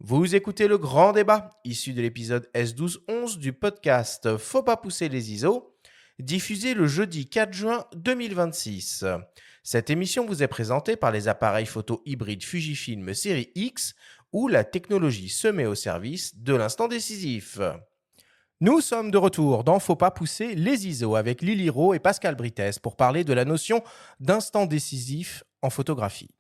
Vous écoutez le grand débat, issu de l'épisode S12-11 du podcast Faut pas pousser les ISO, diffusé le jeudi 4 juin 2026. Cette émission vous est présentée par les appareils photo hybrides Fujifilm Série X, où la technologie se met au service de l'instant décisif. Nous sommes de retour dans Faut pas pousser les ISO avec Lily Rowe et Pascal Brites pour parler de la notion d'instant décisif en photographie.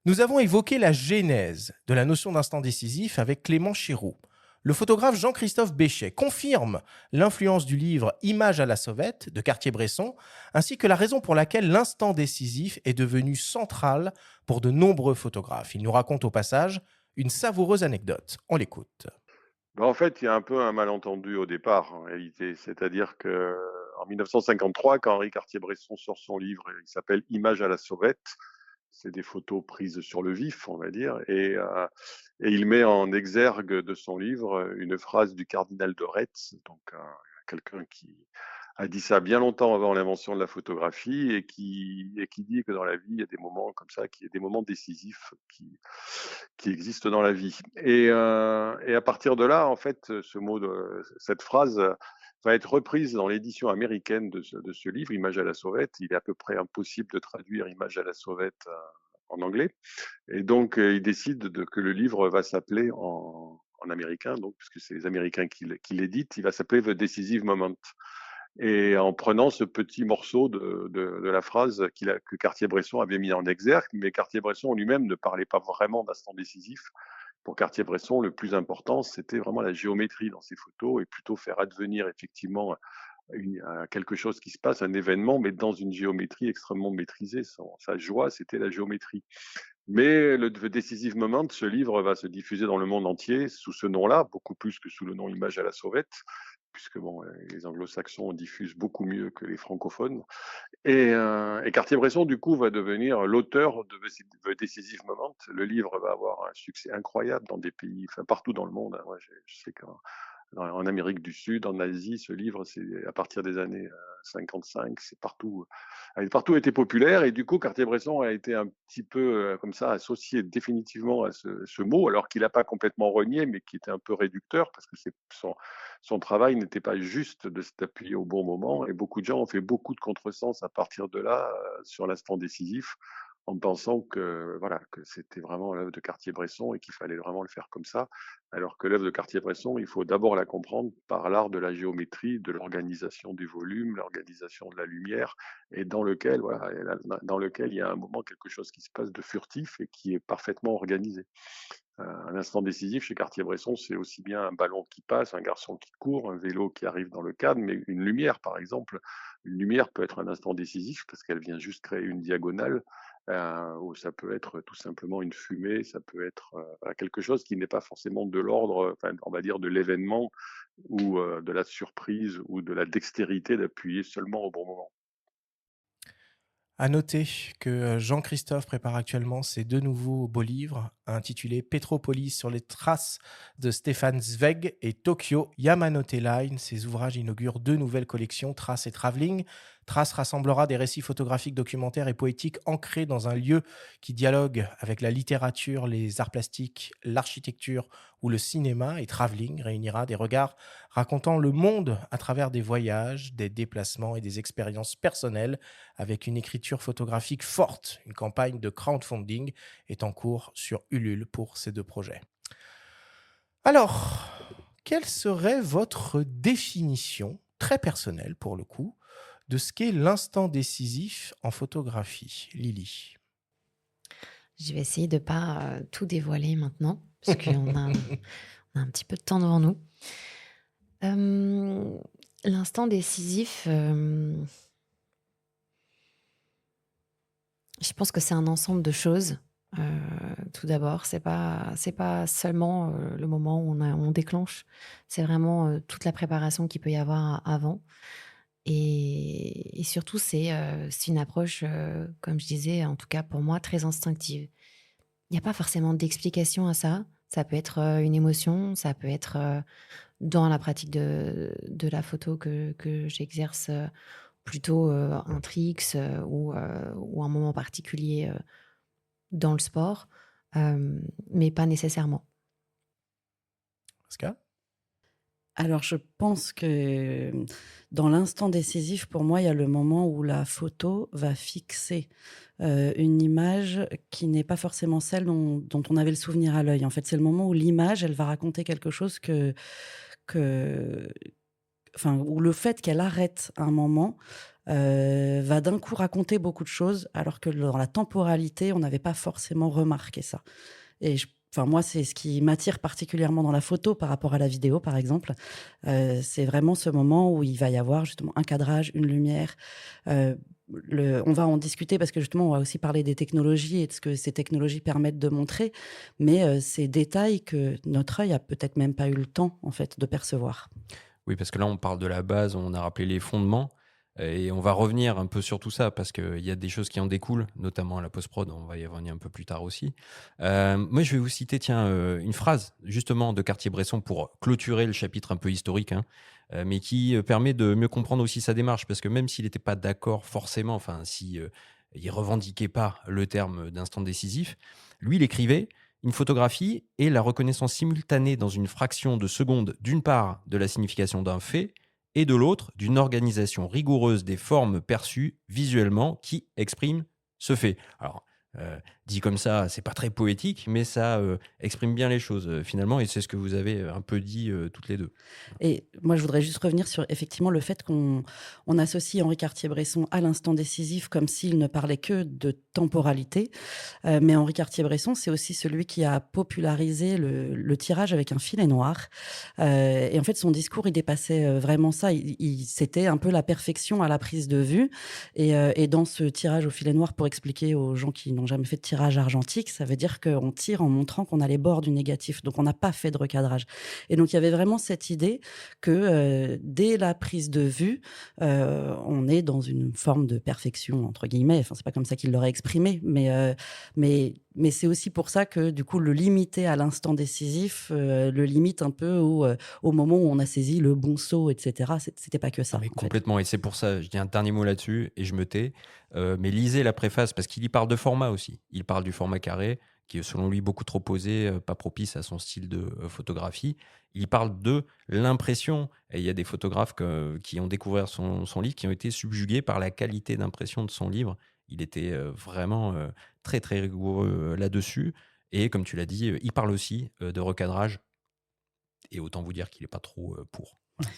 Nous avons évoqué la genèse de la notion d'instant décisif avec Clément Chiroux. Le photographe Jean-Christophe Béchet confirme l'influence du livre Images à la sauvette de Cartier-Bresson, ainsi que la raison pour laquelle l'instant décisif est devenu central pour de nombreux photographes. Il nous raconte au passage une savoureuse anecdote. On l'écoute. En fait, il y a un peu un malentendu au départ, en réalité. C'est-à-dire que en 1953, quand Henri Cartier-Bresson sort son livre, il s'appelle Images à la sauvette. C'est des photos prises sur le vif, on va dire, et il met en exergue de son livre une phrase du cardinal de Retz, donc quelqu'un qui a dit ça bien longtemps avant l'invention de la photographie et qui dit que dans la vie, il y a des moments comme ça, qu'il y a des moments décisifs qui existent dans la vie. Et à partir de là, en fait, cette phrase va être reprise dans l'édition américaine de ce livre, Images à la sauvette. Il est à peu près impossible de traduire Images à la sauvette en anglais. Et donc, il décide que le livre va s'appeler en américain, donc, puisque c'est les Américains qui l'éditent, il va s'appeler The Decisive Moment. Et en prenant ce petit morceau de la phrase que Cartier-Bresson avait mis en exergue, mais Cartier-Bresson lui-même ne parlait pas vraiment d'instant décisif. Pour Cartier-Bresson, le plus important, c'était vraiment la géométrie dans ses photos et plutôt faire advenir effectivement quelque chose qui se passe, un événement, mais dans une géométrie extrêmement maîtrisée. Sa joie, c'était la géométrie. Mais le Decisive Moment, ce livre va se diffuser dans le monde entier sous ce nom-là, beaucoup plus que sous le nom Images à la sauvette, puisque bon, les anglo-saxons diffusent beaucoup mieux que les francophones. Et Cartier-Bresson, du coup, va devenir l'auteur de The Decisive Moment. Le livre va avoir un succès incroyable dans des pays, enfin partout dans le monde. Moi, je sais qu'en Amérique du Sud, en Asie, ce livre, c'est à partir des années 55, c'est partout, partout été populaire. Et du coup, Cartier-Bresson a été un petit peu comme ça associé définitivement à ce mot, alors qu'il n'a pas complètement renié, mais qui était un peu réducteur parce que son travail n'était pas juste de s'appuyer au bon moment. Et beaucoup de gens ont fait beaucoup de contresens à partir de là sur l'instant décisif, en pensant que voilà que c'était vraiment l'œuvre de Cartier-Bresson et qu'il fallait vraiment le faire comme ça. Alors que l'œuvre de Cartier-Bresson, il faut d'abord la comprendre par l'art de la géométrie, de l'organisation des volumes, l'organisation de la lumière, et dans lequel il y a un moment quelque chose qui se passe de furtif et qui est parfaitement organisé. Un instant décisif chez Cartier-Bresson, c'est aussi bien un ballon qui passe, un garçon qui court, un vélo qui arrive dans le cadre, mais une lumière, par exemple. Une lumière peut être un instant décisif parce qu'elle vient juste créer une diagonale, ou ça peut être tout simplement une fumée, ça peut être quelque chose qui n'est pas forcément de l'ordre, enfin, on va dire, de l'événement ou de la surprise ou de la dextérité d'appuyer seulement au bon moment. À noter que Jean-Christophe prépare actuellement ses deux nouveaux beaux livres intitulés Petropolis sur les traces de Stefan Zweig et Tokyo Yamanote Line. Ces ouvrages inaugurent deux nouvelles collections, Traces et Travelling. Traces rassemblera des récits photographiques, documentaires et poétiques ancrés dans un lieu qui dialogue avec la littérature, les arts plastiques, l'architecture ou le cinéma. Et Travelling réunira des regards racontant le monde à travers des voyages, des déplacements et des expériences personnelles avec une écriture photographique forte. Une campagne de crowdfunding est en cours sur Ulule pour ces deux projets. Alors, quelle serait votre définition, très personnelle pour le coup, de ce qu'est l'instant décisif en photographie, Lily? Je vais essayer de pas, tout dévoiler maintenant, parce qu'on a un petit peu de temps devant nous. Hem, L'instant décisif, je pense que c'est un ensemble de choses. Heu, Tout d'abord, c'est pas seulement, le moment où on déclenche. C'est vraiment, toute la préparation qu'il peut y avoir avant et surtout c'est une approche, comme je disais, en tout cas pour moi, très instinctive. Il n'y a pas forcément d'explication à ça. Ça peut être, une émotion, ça peut être, dans la pratique de la photo que j'exerce, plutôt, un tricks, ou un moment particulier, dans le sport, mais pas nécessairement. Pascal? Alors, je pense que dans l'instant décisif, pour moi, il y a le moment où la photo va fixer, une image qui n'est pas forcément celle dont on avait le souvenir à l'œil. En fait, c'est le moment où l'image, elle va raconter quelque chose que enfin, où le fait qu'elle arrête un moment, va d'un coup raconter beaucoup de choses, alors que dans la temporalité, on n'avait pas forcément remarqué ça. Et enfin, moi, c'est ce qui m'attire particulièrement dans la photo par rapport à la vidéo, par exemple. C'est vraiment ce moment où il va y avoir justement un cadrage, une lumière. On va en discuter parce que justement, on va aussi parler des technologies et de ce que ces technologies permettent de montrer. Mais ces détails que notre œil a peut-être même pas eu le temps, en fait, de percevoir. Oui, parce que là, on parle de la base, on a rappelé les fondements, et on va revenir un peu sur tout ça, parce qu'il y a des choses qui en découlent, notamment la post-prod, on va y revenir un peu plus tard aussi. Moi, je vais vous citer, tiens, une phrase, justement, de Cartier-Bresson pour clôturer le chapitre un peu historique, hein, mais qui permet de mieux comprendre aussi sa démarche, parce que même s'il n'était pas d'accord forcément, enfin, si il revendiquait pas le terme d'instant décisif, lui, il écrivait: une photographie est la reconnaissance simultanée dans une fraction de seconde, d'une part, de la signification d'un fait, et de l'autre, d'une organisation rigoureuse des formes perçues visuellement qui expriment ce fait. Alors, dit comme ça, c'est pas très poétique, mais ça exprime bien les choses finalement, et c'est ce que vous avez un peu dit toutes les deux. Et moi, je voudrais juste revenir sur effectivement le fait qu'on associe Henri Cartier-Bresson à l'instant décisif comme s'il ne parlait que de temporalité. Mais Henri Cartier-Bresson, c'est aussi celui qui a popularisé le tirage avec un filet noir. Et en fait, son discours, il dépassait vraiment ça. C'était un peu la perfection à la prise de vue. Et dans ce tirage au filet noir, pour expliquer aux gens qui n'ont jamais fait de tirage argentique, ça veut dire qu'on tire en montrant qu'on a les bords du négatif. Donc, on n'a pas fait de recadrage. Et donc, il y avait vraiment cette idée que dès la prise de vue, on est dans une forme de perfection, entre guillemets. Enfin, c'est pas comme ça qu'il l'aurait exprimé, mais c'est aussi pour ça que, du coup, le limiter à l'instant décisif, le limite un peu au moment où on a saisi le bon saut, etc. C'était pas que Ah, ça, mais en fait. complètement, et c'est pour ça, je dis un dernier mot là-dessus, et je me tais. Mais lisez la préface, parce qu'il y parle de format aussi. Il parle du format carré, qui est selon lui beaucoup trop posé, pas propice à son style de photographie. Il parle de l'impression, et il y a des photographes qui ont découvert son livre, qui ont été subjugués par la qualité d'impression de son livre. Il était vraiment très très rigoureux là-dessus. Et comme tu l'as dit, il parle aussi de recadrage, et autant vous dire qu'il n'est pas trop pour. Voilà.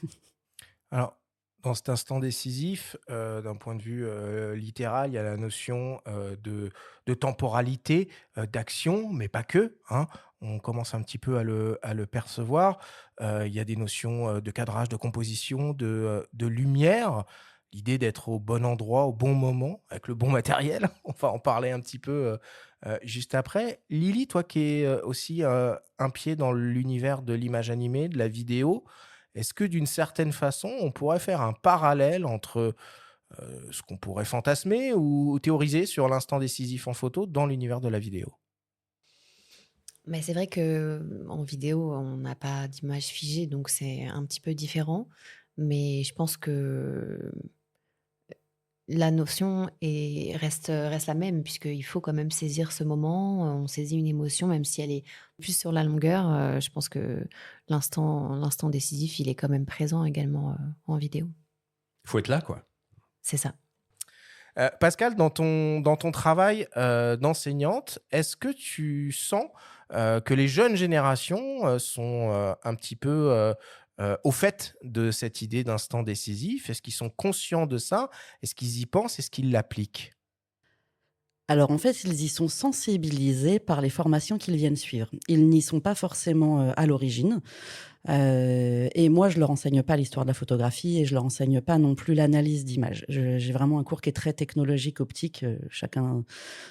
Alors, dans cet instant décisif, d'un point de vue littéral, il y a la notion de temporalité, d'action, mais pas que, hein. On commence un petit peu à le percevoir. Il y a des notions de cadrage, de composition, de lumière. L'idée d'être au bon endroit, au bon moment, avec le bon matériel. On va en parler un petit peu juste après. Lily, toi qui es aussi un pied dans l'univers de l'image animée, de la vidéo, est-ce que d'une certaine façon, on pourrait faire un parallèle entre, ce qu'on pourrait fantasmer ou théoriser sur l'instant décisif en photo dans l'univers de la vidéo? Mais c'est vrai que en vidéo, on n'a pas d'image figée, donc c'est un petit peu différent. Mais je pense que la notion reste la même, puisqu'il faut quand même saisir ce moment. On saisit une émotion, même si elle est plus sur la longueur. Je pense que l'instant décisif, il est quand même présent également en vidéo. Il faut être là, quoi. C'est ça. Pascal, dans ton travail, d'enseignante, est-ce que tu sens, que les jeunes générations, sont, un petit peu, au fait de cette idée d'instant décisif? Est-ce qu'ils sont conscients de ça? Est-ce qu'ils y pensent? Est-ce qu'ils l'appliquent? Alors en fait, ils y sont sensibilisés par les formations qu'ils viennent suivre. Ils n'y sont pas forcément, à l'origine. Et moi, je leur enseigne pas l'histoire de la photographie et je leur enseigne pas non plus l'analyse d'images. J'ai vraiment un cours qui est très technologique, optique, chacun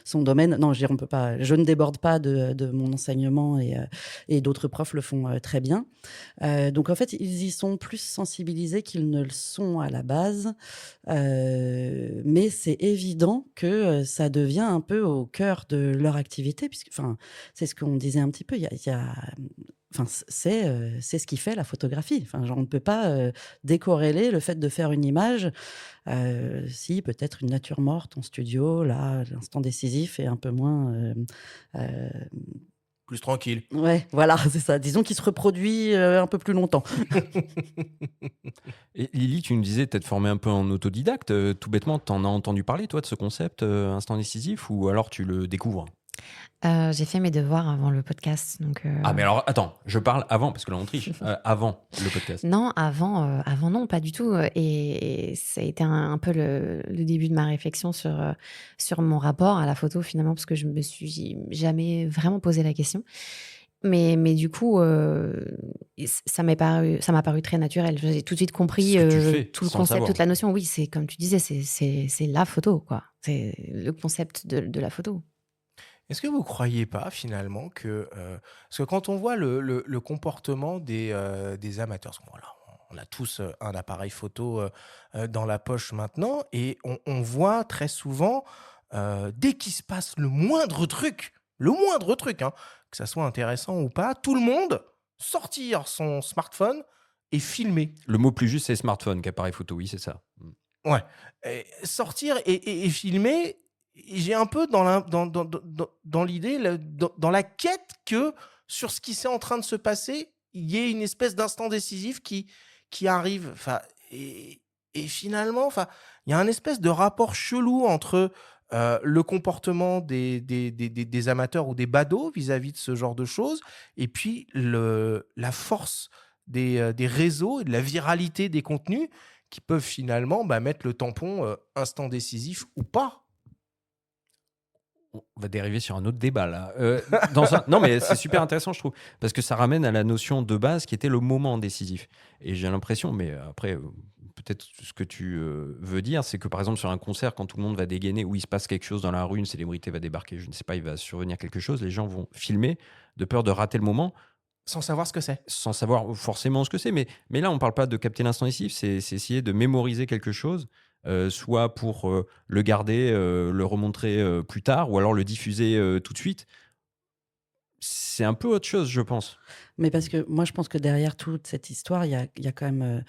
son domaine. Non, je veux dire, on peut pas, je ne déborde pas de mon enseignement et d'autres profs le font très bien. Donc en fait, ils y sont plus sensibilisés qu'ils ne le sont à la base. Mais c'est évident que ça devient un peu au cœur de leur activité, puisque, enfin, c'est ce qu'on disait un petit peu. Enfin, c'est ce qui fait la photographie. Enfin, genre, on ne peut pas décorréler le fait de faire une image. Si, peut-être une nature morte en studio, là, l'instant décisif est un peu moins plus tranquille. Ouais, voilà, c'est ça. Disons qu'il se reproduit un peu plus longtemps. Et Lily, tu nous disais t'être formée un peu en autodidacte. Tout bêtement, t'en as entendu parler, toi, de ce concept instant décisif ou alors tu le découvres? J'ai fait mes devoirs avant le podcast, donc Ah, mais alors, attends, je parle avant, parce que là, on triche. Avant le podcast. non, avant non, pas du tout. Et ça a été un peu le début de ma réflexion sur mon rapport à la photo finalement, parce que je me suis jamais vraiment posé la question. Mais du coup, ça m'a paru très naturel. J'ai tout de suite C'est compris ce que tu fais tout le sans le concept, toute savoir. la notion. Oui, c'est comme tu disais, c'est la photo, quoi. C'est le concept de la photo. Est-ce que vous croyez pas finalement que parce que quand on voit le comportement des amateurs, parce que voilà, on a tous un appareil photo dans la poche maintenant, et on voit très souvent dès qu'il se passe le moindre truc, hein, que ça soit intéressant ou pas, tout le monde sortir son smartphone et filmer. Le mot plus juste, c'est smartphone qu'appareil photo. Oui, c'est ça. Ouais. Et sortir et filmer, j'ai un peu dans l'idée, dans la quête que sur ce qui s'est en train de se passer, il y ait une espèce d'instant décisif qui arrive. Enfin, et finalement, enfin, il y a un espèce de rapport chelou entre le comportement des amateurs ou des badauds vis-à-vis de ce genre de choses, et puis la force des réseaux et de la viralité des contenus qui peuvent finalement mettre le tampon instant décisif ou pas. On va dériver sur un autre débat là. Non, mais c'est super intéressant, je trouve, parce que ça ramène à la notion de base qui était le moment décisif. Et j'ai l'impression, mais après, peut-être ce que tu veux dire, c'est que par exemple sur un concert, quand tout le monde va dégainer, où il se passe quelque chose dans la rue, une célébrité va débarquer, je ne sais pas, il va survenir quelque chose, les gens vont filmer de peur de rater le moment, Sans savoir ce que c'est. sans savoir forcément ce que c'est. Mais là, on ne parle pas de capter l'instant décisif, c'est essayer de mémoriser quelque chose, soit pour le garder, le remontrer plus tard, ou alors le diffuser tout de suite. C'est un peu autre chose, je pense. Mais parce que moi, je pense que derrière toute cette histoire, il y a quand même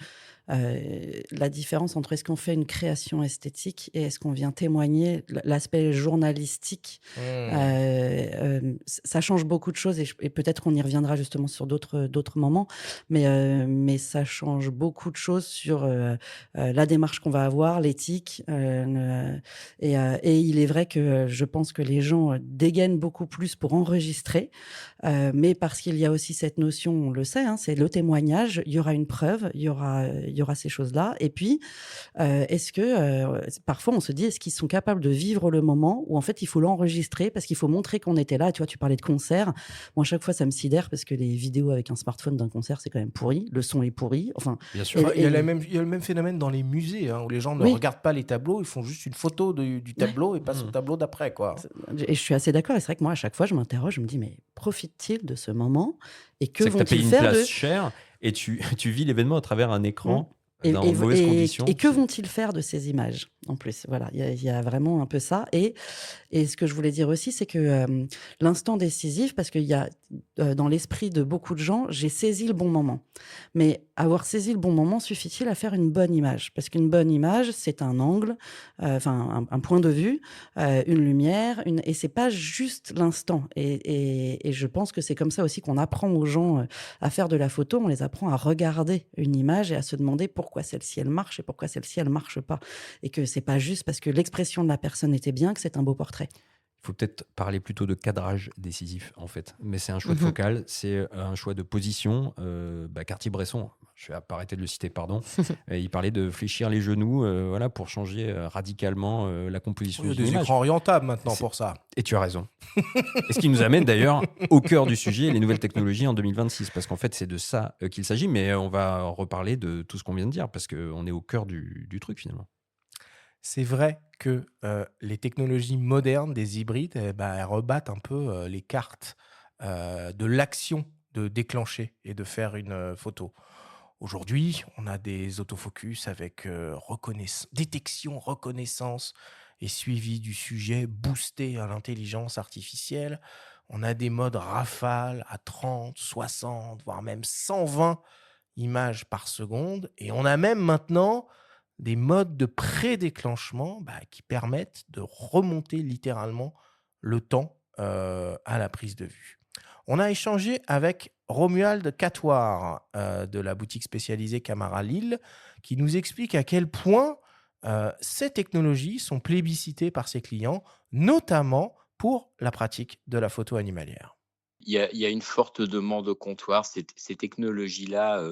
la différence entre est-ce qu'on fait une création esthétique et est-ce qu'on vient témoigner l'aspect journalistique. Ça change beaucoup de choses et peut-être qu'on y reviendra justement sur d'autres moments, mais ça change beaucoup de choses sur la démarche qu'on va avoir, l'éthique. Et il est vrai que je pense que les gens dégainent beaucoup plus pour enregistrer, mais parce qu'il y a aussi cette notion, on le sait, hein, c'est le témoignage. Il y aura une preuve, il y aura ces choses-là. Et puis, est-ce que parfois on se dit, est-ce qu'ils sont capables de vivre le moment où en fait il faut l'enregistrer parce qu'il faut montrer qu'on était là. Tu vois, tu parlais de concert. Moi, à chaque fois, ça me sidère parce que les vidéos avec un smartphone d'un concert, c'est quand même pourri. Le son est pourri. Enfin, Bien sûr. Enfin, il y a le même phénomène dans les musées, hein, où les gens ne Oui. regardent pas les tableaux, ils font juste une photo du tableau et passent au tableau d'après, quoi. Et je suis assez d'accord. Et c'est vrai que moi, à chaque fois, je m'interroge, je me dis, mais profite-t-il de ce moment et que C'est que tu as payé vont-ils une faire place de... chère et tu vis l'événement à travers un écran Et, dans et- mauvaises et- conditions. et que vont-ils faire de ces images en plus? Voilà, il y a vraiment un peu ça. Et ce que je voulais dire aussi, c'est que l'instant décisif, parce qu'il y a dans l'esprit de beaucoup de gens, j'ai saisi le bon moment. Mais avoir saisi le bon moment, suffit-il à faire une bonne image? Parce qu'une bonne image, c'est un angle, enfin un point de vue, une lumière, et c'est pas juste l'instant. Et je pense que c'est comme ça aussi qu'on apprend aux gens à faire de la photo. On les apprend à regarder une image et à se demander pourquoi celle-ci elle marche et pourquoi celle-ci elle marche pas. Et que c'est pas juste parce que l'expression de la personne était bien que c'est un beau portrait. Il faut peut-être parler plutôt de cadrage décisif, en fait. Mais c'est un choix de Mhm. focale, c'est un choix de position. Cartier-Bresson, je vais pas arrêter de le citer, pardon. Il parlait de fléchir les genoux voilà, pour changer radicalement la composition Il y a d'une des image. écrans orientables maintenant C'est- pour ça. Et tu as raison. Et ce qui nous amène d'ailleurs au cœur du sujet, les nouvelles technologies en 2026. Parce qu'en fait, c'est de ça qu'il s'agit. Mais on va reparler de tout ce qu'on vient de dire, parce qu'on est au cœur du truc, finalement. C'est vrai que les technologies modernes des hybrides, elles rebattent un peu les cartes de l'action de déclencher et de faire une photo. Aujourd'hui, on a des autofocus avec détection, reconnaissance et suivi du sujet boosté à l'intelligence artificielle. On a des modes rafale à 30, 60, voire même 120 images par seconde. Et on a même maintenant des modes de pré-déclenchement qui permettent de remonter littéralement le temps à la prise de vue. On a échangé avec Romuald Catoir de la boutique spécialisée Camara Lille, qui nous explique à quel point ces technologies sont plébiscitées par ses clients, notamment pour la pratique de la photo animalière. Il y a une forte demande au comptoir. Ces technologies-là,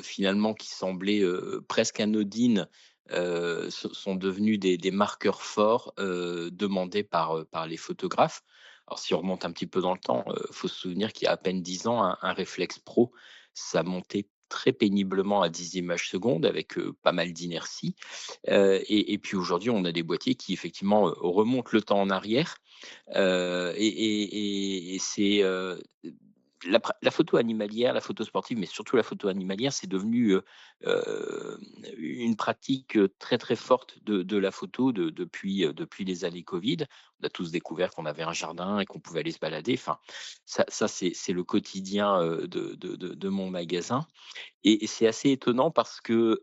finalement, qui semblaient presque anodines, sont devenues des marqueurs forts demandés par les photographes. Alors, si on remonte un petit peu dans le temps, faut se souvenir qu'il y a à peine 10 ans, un réflexe pro, ça montait très péniblement à 10 images secondes avec pas mal d'inertie. Et puis aujourd'hui, on a des boîtiers qui effectivement remontent le temps en arrière. Et c'est la photo animalière, la photo sportive, mais surtout la photo animalière, c'est devenu une pratique très très forte de la photo depuis les années Covid. On a tous découvert qu'on avait un jardin et qu'on pouvait aller se balader. Enfin, ça c'est le quotidien de mon magasin. Et c'est assez étonnant parce que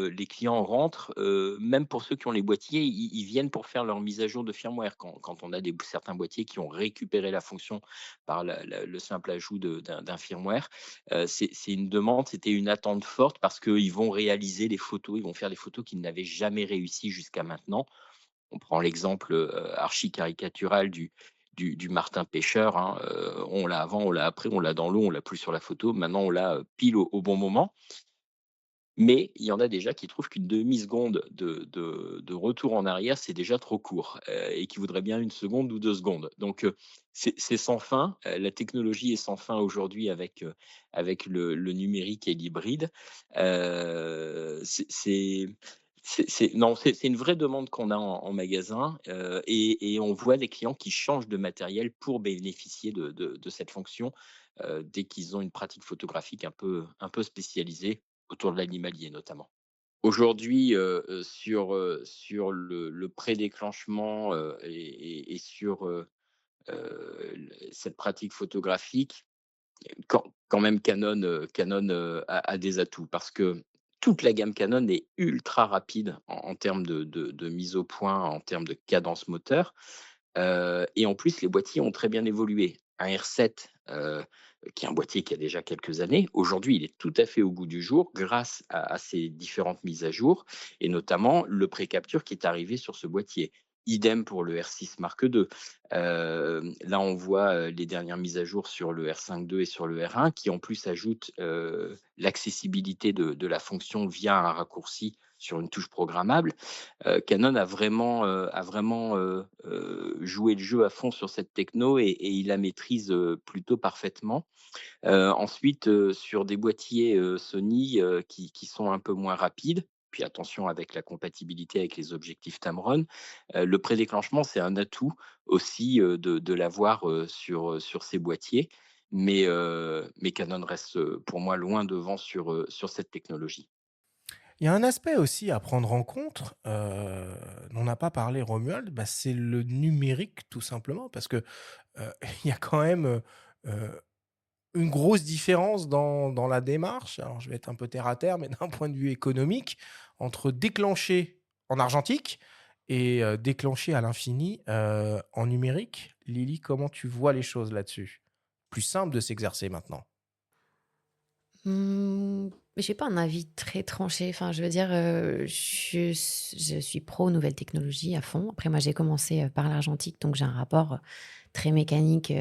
les clients rentrent, même pour ceux qui ont les boîtiers, ils viennent pour faire leur mise à jour de firmware. Quand on a certains boîtiers qui ont récupéré la fonction par le simple ajout d'un firmware, c'est une demande, c'était une attente forte parce qu'ils vont réaliser les photos, ils vont faire les photos qu'ils n'avaient jamais réussi jusqu'à maintenant. On prend l'exemple archi caricatural du martin pêcheur, hein. On l'a avant, on l'a après, on l'a dans l'eau, on l'a plus sur la photo. Maintenant, on l'a pile au bon moment. Mais il y en a déjà qui trouvent qu'une demi-seconde de retour en arrière, c'est déjà trop court et qui voudraient bien 1 seconde ou 2 secondes. Donc, c'est sans fin. La technologie est sans fin aujourd'hui avec le numérique et l'hybride. C'est une vraie demande qu'on a en magasin et on voit des clients qui changent de matériel pour bénéficier de cette fonction dès qu'ils ont une pratique photographique un peu spécialisée autour de l'animalier notamment. Aujourd'hui, sur le pré-déclenchement, et sur, cette pratique photographique, quand même Canon, a des atouts parce que toute la gamme Canon est ultra rapide en termes de mise au point, en termes de cadence moteur. Et en plus, les boîtiers ont très bien évolué. Un R7, qui est un boîtier qui a déjà quelques années, aujourd'hui, il est tout à fait au goût du jour grâce à ces différentes mises à jour et notamment le pré-capture qui est arrivé sur ce boîtier. Idem pour le R6 Mark II. Là, on voit les dernières mises à jour sur le R5 II et sur le R1 qui en plus ajoutent l'accessibilité de la fonction via un raccourci sur une touche programmable. Canon a vraiment joué le jeu à fond sur cette techno et il la maîtrise plutôt parfaitement. Ensuite, sur des boîtiers Sony qui sont un peu moins rapides, puis attention avec la compatibilité avec les objectifs Tamron, le prédéclenchement, c'est un atout aussi de l'avoir sur ces boîtiers. Mais Canon reste pour moi loin devant sur cette technologie. Il y a un aspect aussi à prendre en compte, dont n'a pas parlé Romuald, bah, c'est le numérique tout simplement parce que, il y a quand même, une grosse différence dans la démarche. Alors je vais être un peu terre à terre, mais d'un point de vue économique, entre déclencher en argentique et déclencher à l'infini, en numérique. Lily, comment tu vois les choses là-dessus? Plus simple de s'exercer maintenant. J'ai pas un avis très tranché. Enfin, je veux dire, je suis pro nouvelles technologies à fond. Après, moi, j'ai commencé par l'argentique, donc j'ai un rapport très mécanique,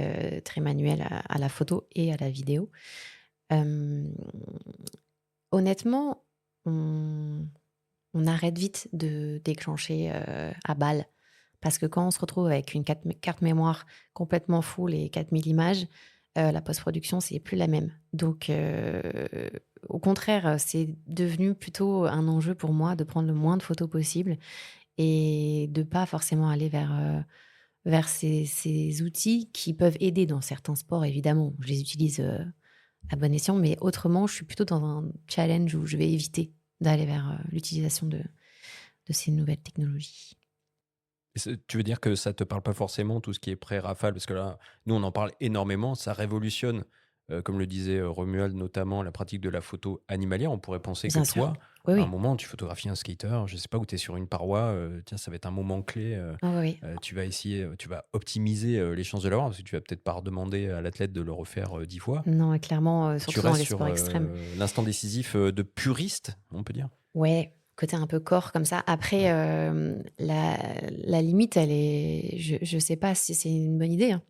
très manuel à la photo et à la vidéo. Hem, Honnêtement, on on arrête vite de déclencher à balle parce que quand on se retrouve avec une carte mémoire complètement full et 4 000 images, la post-production, c'est plus la même. Donc au contraire, c'est devenu plutôt un enjeu pour moi de prendre le moins de photos possible et de pas forcément aller vers ces outils qui peuvent aider dans certains sports évidemment. Je les utilise, à bon escient, mais autrement, je suis plutôt dans un challenge où je vais éviter d'aller vers, l'utilisation de ces nouvelles technologies. Tu veux dire que ça te parle pas forcément tout ce qui est pré-rafale? Parce que là, nous, on en parle énormément, ça révolutionne comme le disait Romuald, notamment la pratique de la photo animalière. On pourrait penser que Bien sûr. toi, Oui, à un oui. moment, tu photographies un skater, je sais pas, où tu es sur une paroi, tiens, ça va être un moment clé, Ah oui, oui. tu vas essayer, tu vas optimiser les chances de l'avoir, parce que tu vas peut-être pas redemander à l'athlète de le refaire 10 fois. Non, clairement, Tu surtout dans restes les sur sports extrêmes. l'instant décisif de puriste, on peut dire. Ouais, côté un peu corps comme ça. Après, Ouais. la limite, elle est je sais pas si c'est une bonne idée, hein.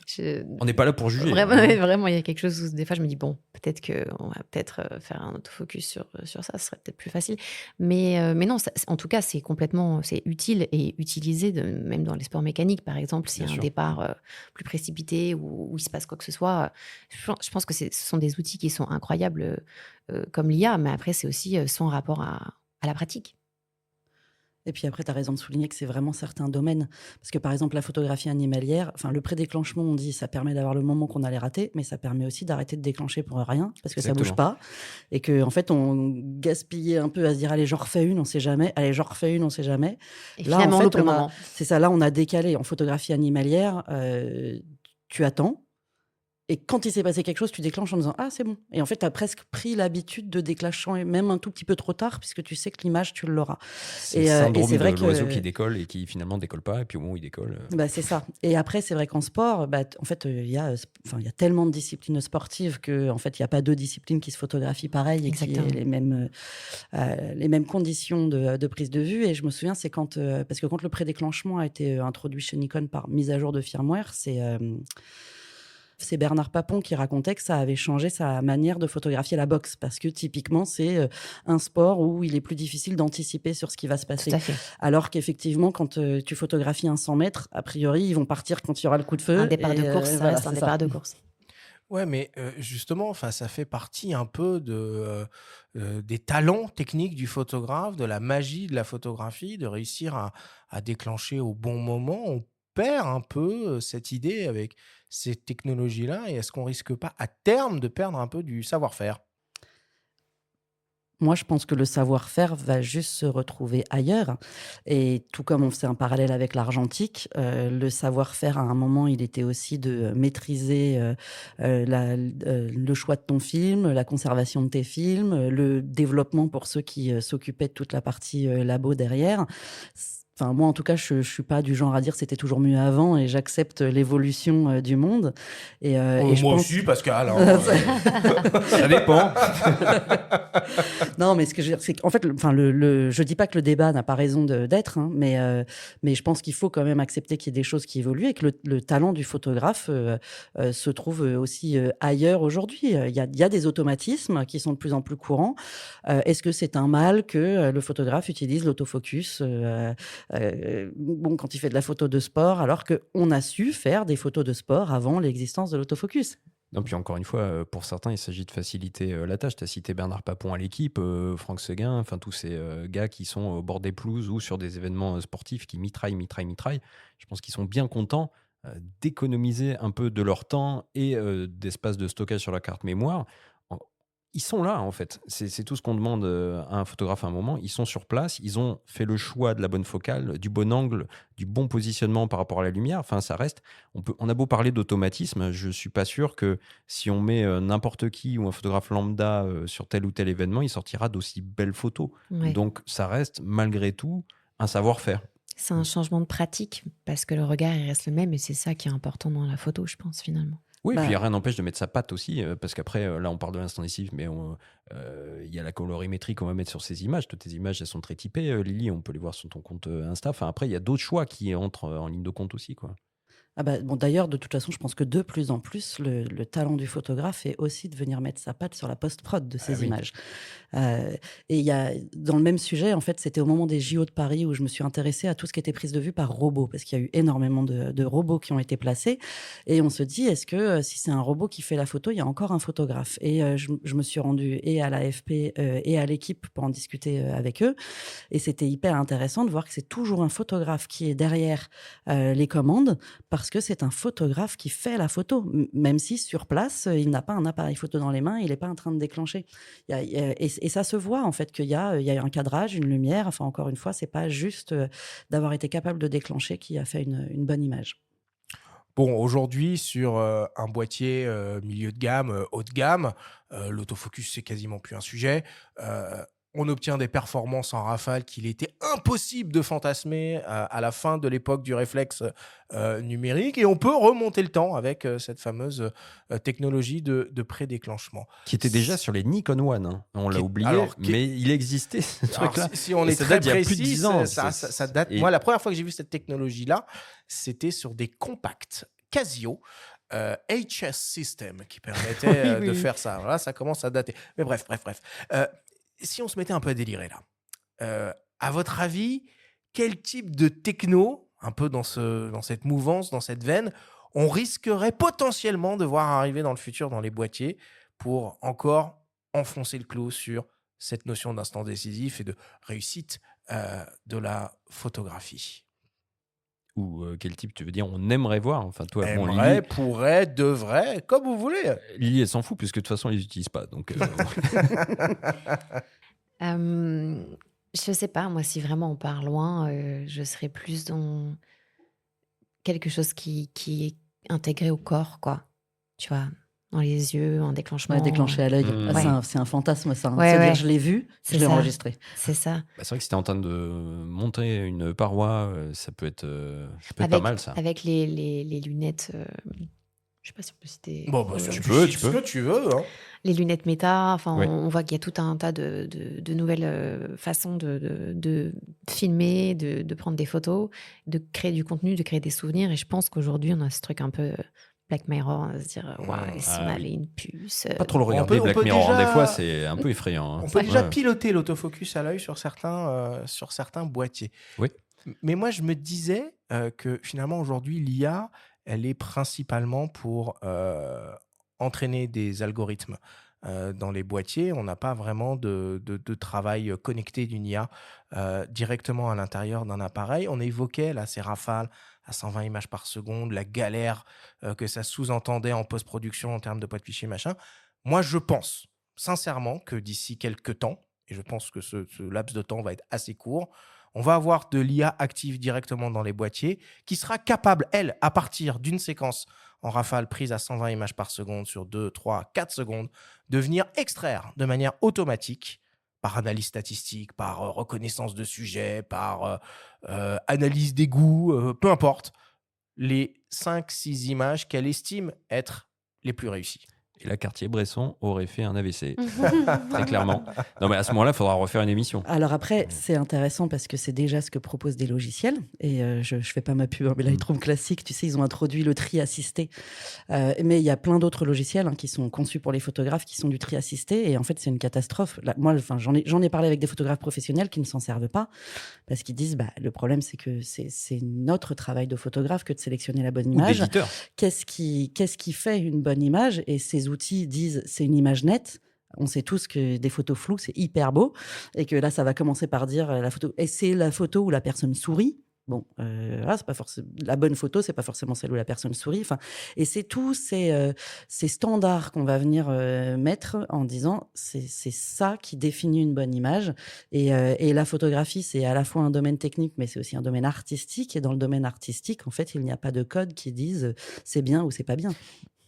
Je On n'est pas là pour juger, Vraiment, hein. vraiment, il y a quelque chose où des fois je me dis: «Bon, peut-être qu'on va peut-être, faire un autofocus sur ça, ce serait peut-être plus facile». Mais non, ça en tout cas, c'est utile et utilisé même dans les sports mécaniques, par exemple, s'il Bien y a un sûr. départ, plus précipité ou il se passe quoi que ce soit, je pense que ce sont des outils qui sont incroyables, comme l'IA, mais après c'est aussi, son rapport à la pratique. Et puis après, tu as raison de souligner que c'est vraiment certains domaines. Parce que par exemple, la photographie animalière, enfin, le prédéclenchement, on dit, ça permet d'avoir le moment qu'on allait rater, mais ça permet aussi d'arrêter de déclencher pour rien, parce que ça bouge Exactement. pas. Et que, en fait, on gaspillait un peu à se dire, allez, j'en refais une, on sait jamais. Allez, j'en refais une, on sait jamais. Et Là, en finalement, on loupe fait, le moment. c'est ça, là, on a décalé. En photographie animalière, tu attends. Et quand il s'est passé quelque chose, tu déclenches en disant « Ah, c'est bon ». Et en fait, tu as presque pris l'habitude de déclencher même un tout petit peu trop tard, puisque tu sais que l'image, tu l'auras. C'est le Et syndrome c'est de vrai l'oiseau qui que décolle et qui finalement décolle pas, et puis au moment où il décolle. bah, c'est ça. Et après, c'est vrai qu'en sport, bah, en fait, il y a tellement de disciplines sportives que, en fait, il n'y a pas deux disciplines qui se photographient pareil et qui aient Exactement. les mêmes conditions de prise de vue. Et je me souviens, c'est parce que quand le prédéclenchement a été introduit chez Nikon par mise à jour de firmware, c'est Bernard Papon qui racontait que ça avait changé sa manière de photographier la boxe, parce que typiquement, c'est un sport où il est plus difficile d'anticiper sur ce qui va se Tout passer. à fait. Alors qu'effectivement, quand tu photographies un 100 mètres, a priori, ils vont partir quand il y aura le coup de feu. Un départ de course, ça voilà, reste un c'est ça. départ de course. Ouais, mais justement, enfin, ça fait partie un peu des talents techniques du photographe, de la magie de la photographie, de réussir à déclencher au bon moment. On perd un peu cette idée avec ces technologies-là, et est-ce qu'on risque pas à terme de perdre un peu du savoir-faire? Moi, je pense que le savoir-faire va juste se retrouver ailleurs. Et tout comme on faisait un parallèle avec l'argentique, le savoir-faire, à un moment, il était aussi de maîtriser le choix de ton film, la conservation de tes films, le développement pour ceux qui s'occupaient de toute la partie labo derrière. Enfin, moi, en tout cas, je suis pas du genre à dire c'était toujours mieux avant, et j'accepte l'évolution du monde. Et je Moi pense... aussi, Pascal, hein, ça dépend. Non, mais ce que je veux dire, c'est qu'en fait, je dis pas que le débat n'a pas raison d'être, hein, mais je pense qu'il faut quand même accepter qu'il y ait des choses qui évoluent et que le talent du photographe se trouve aussi ailleurs aujourd'hui. Il y a des automatismes qui sont de plus en plus courants. Est-ce que c'est un mal que le photographe utilise l'autofocus quand il fait de la photo de sport, alors qu'on a su faire des photos de sport avant l'existence de l'autofocus? Non, puis encore une fois, pour certains, il s'agit de faciliter la tâche. Tu as cité Bernard Papon à l'équipe, Franck Seguin, enfin tous ces gars qui sont au bord des pelouses ou sur des événements sportifs qui mitraillent. Je pense qu'ils sont bien contents d'économiser un peu de leur temps et d'espace de stockage sur la carte mémoire. En- Ils sont là, en fait. C'est tout ce qu'on demande à un photographe à un moment. Ils sont sur place, ils ont fait le choix de la bonne focale, du bon angle, du bon positionnement par rapport à la lumière. Enfin, ça reste. On a beau parler d'automatisme, je suis pas sûr que si on met n'importe qui ou un photographe lambda sur tel ou tel événement, il sortira d'aussi belles photos. Ouais. Donc, ça reste malgré tout un savoir-faire. C'est un changement de pratique parce que le regard, il reste le même et c'est ça qui est important dans la photo, je pense, finalement. Oui, Bah, puis rien n'empêche de mettre sa patte aussi, parce qu'après, là, on parle de l'instant décisif, mais il y a la colorimétrie qu'on va mettre sur ces images. Toutes tes images, elles sont très typées, Lily, on peut les voir sur ton compte Insta. Enfin, après, il y a d'autres choix qui entrent en ligne de compte aussi, quoi. D'ailleurs, de toute façon, je pense que de plus en plus, le talent du photographe est aussi de venir mettre sa patte sur la post-prod de ces oui. images. Et il y a, dans le même sujet, en fait, c'était au moment des JO de Paris où je me suis intéressée à tout ce qui était prise de vue par robot, parce qu'il y a eu énormément de robots qui ont été placés. Et on se dit, est-ce que si c'est un robot qui fait la photo, il y a encore un photographe? Et je me suis rendue et à l'AFP et à l'équipe pour en discuter avec eux. Et c'était hyper intéressant de voir que c'est toujours un photographe qui est derrière les commandes, parce que c'est un photographe qui fait la photo, même si sur place, il n'a pas un appareil photo dans les mains, il n'est pas en train de déclencher. Et ça se voit en fait qu'il y a un cadrage, une lumière. Enfin, encore une fois, c'est pas juste d'avoir été capable de déclencher qui a fait une bonne image. Bon, aujourd'hui, sur un boîtier milieu de gamme, haut de gamme, l'autofocus, c'est quasiment plus un sujet. On obtient des performances en rafale qu'il était impossible de fantasmer à la fin de l'époque du réflexe numérique. Et on peut remonter le temps avec cette fameuse technologie de prédéclenchement. Qui était déjà sur les Nikon One, hein. On l'a oublié, alors, mais il existait ce Alors, truc-là. si on Et est ça très date d'il y a précis, plus de 10 ans. ça date. Et- Moi, la première fois que j'ai vu cette technologie-là, c'était sur des compacts Casio HS System qui permettait Oui, de oui. faire ça. Voilà, ça commence à dater. Mais bref. Si on se mettait un peu à délirer là, à votre avis, quel type de techno, un peu dans cette mouvance, dans cette veine, on risquerait potentiellement de voir arriver dans le futur dans les boîtiers pour encore enfoncer le clou sur cette notion d'instant décisif et de réussite de la photographie? Ou quel type tu veux dire on aimerait voir? Enfin, toi, bon, Aimerait, pourrait, devrait, comme vous voulez. Lily, elle s'en fout, puisque de toute façon, ils les utilisent pas. Donc, Je sais pas, moi, si vraiment on part loin, je serais plus dans quelque chose qui est intégré au corps, quoi. Tu vois, dans les yeux, en déclenchement. Déclenché à l'œil. Mmh. Ah, Ouais. c'est un fantasme, ça. Ouais, C'est-à-dire, ouais. je l'ai vu, C'est je l'ai ça. enregistré. C'est ça. bah, c'est vrai que si t'es en train de monter une paroi, ça peut être pas mal, ça. Avec les lunettes. Je sais pas si on peut citer. Bon, bah, tu tu peux, cites tu ce peux. que tu veux. Hein. Les lunettes méta, enfin, Oui. on voit qu'il y a tout un tas de nouvelles façons de filmer, de prendre des photos, de créer du contenu, de créer des souvenirs. Et je pense qu'aujourd'hui, on a ce truc un peu Black Mirror, à se dire, waouh, et si on Ah avait oui. une puce. Pas trop le On regarder, peut Black Mirror. déjà- Des fois, c'est un peu effrayant. hein. On peut déjà Ouais. piloter l'autofocus à l'œil sur certains boîtiers. Oui. Mais moi, je me disais que finalement, aujourd'hui, l'IA, elle est principalement pour entraîner des algorithmes dans les boîtiers. On n'a pas vraiment de travail connecté d'une IA directement à l'intérieur d'un appareil. On évoquait là ces rafales à 120 images par seconde, la galère que ça sous-entendait en post-production en termes de poids de fichier, machin. Moi, je pense sincèrement que d'ici quelques temps, et je pense que ce laps de temps va être assez court, on va avoir de l'IA active directement dans les boîtiers qui sera capable, elle, à partir d'une séquence en rafale prise à 120 images par seconde sur 2, 3, 4 secondes, de venir extraire de manière automatique, par analyse statistique, par reconnaissance de sujet, par analyse des goûts, peu importe, les 5-6 images qu'elle estime être les plus réussies. Et là, Cartier-Bresson aurait fait un AVC. Très clairement. Non, mais à ce moment-là, il faudra refaire une émission. Alors après, c'est intéressant parce que c'est déjà ce que proposent des logiciels. Et je fais pas ma pub, hein, mais Lightroom classique, tu sais, ils ont introduit le tri assisté. Mais il y a plein d'autres logiciels qui sont conçus pour les photographes qui sont du tri assisté. Et en fait, c'est une catastrophe. Là, moi, j'en ai parlé avec des photographes professionnels qui ne s'en servent pas parce qu'ils disent le problème, c'est que c'est notre travail de photographe que de sélectionner la bonne Ou image. d'éditeur. Qu'est-ce qui fait une bonne image? Et ces outils disent c'est une image nette. On sait tous que des photos floues, c'est hyper beau. Et que là, ça va commencer par dire la photo. Et c'est la photo où la personne sourit. Bon, c'est pas forcément la bonne photo, c'est pas forcément celle où la personne sourit. Enfin, et c'est tous ces standards qu'on va venir mettre en disant c'est ça qui définit une bonne image. Et la photographie, c'est à la fois un domaine technique, mais c'est aussi un domaine artistique. Et dans le domaine artistique, en fait, il n'y a pas de code qui dise c'est bien ou c'est pas bien.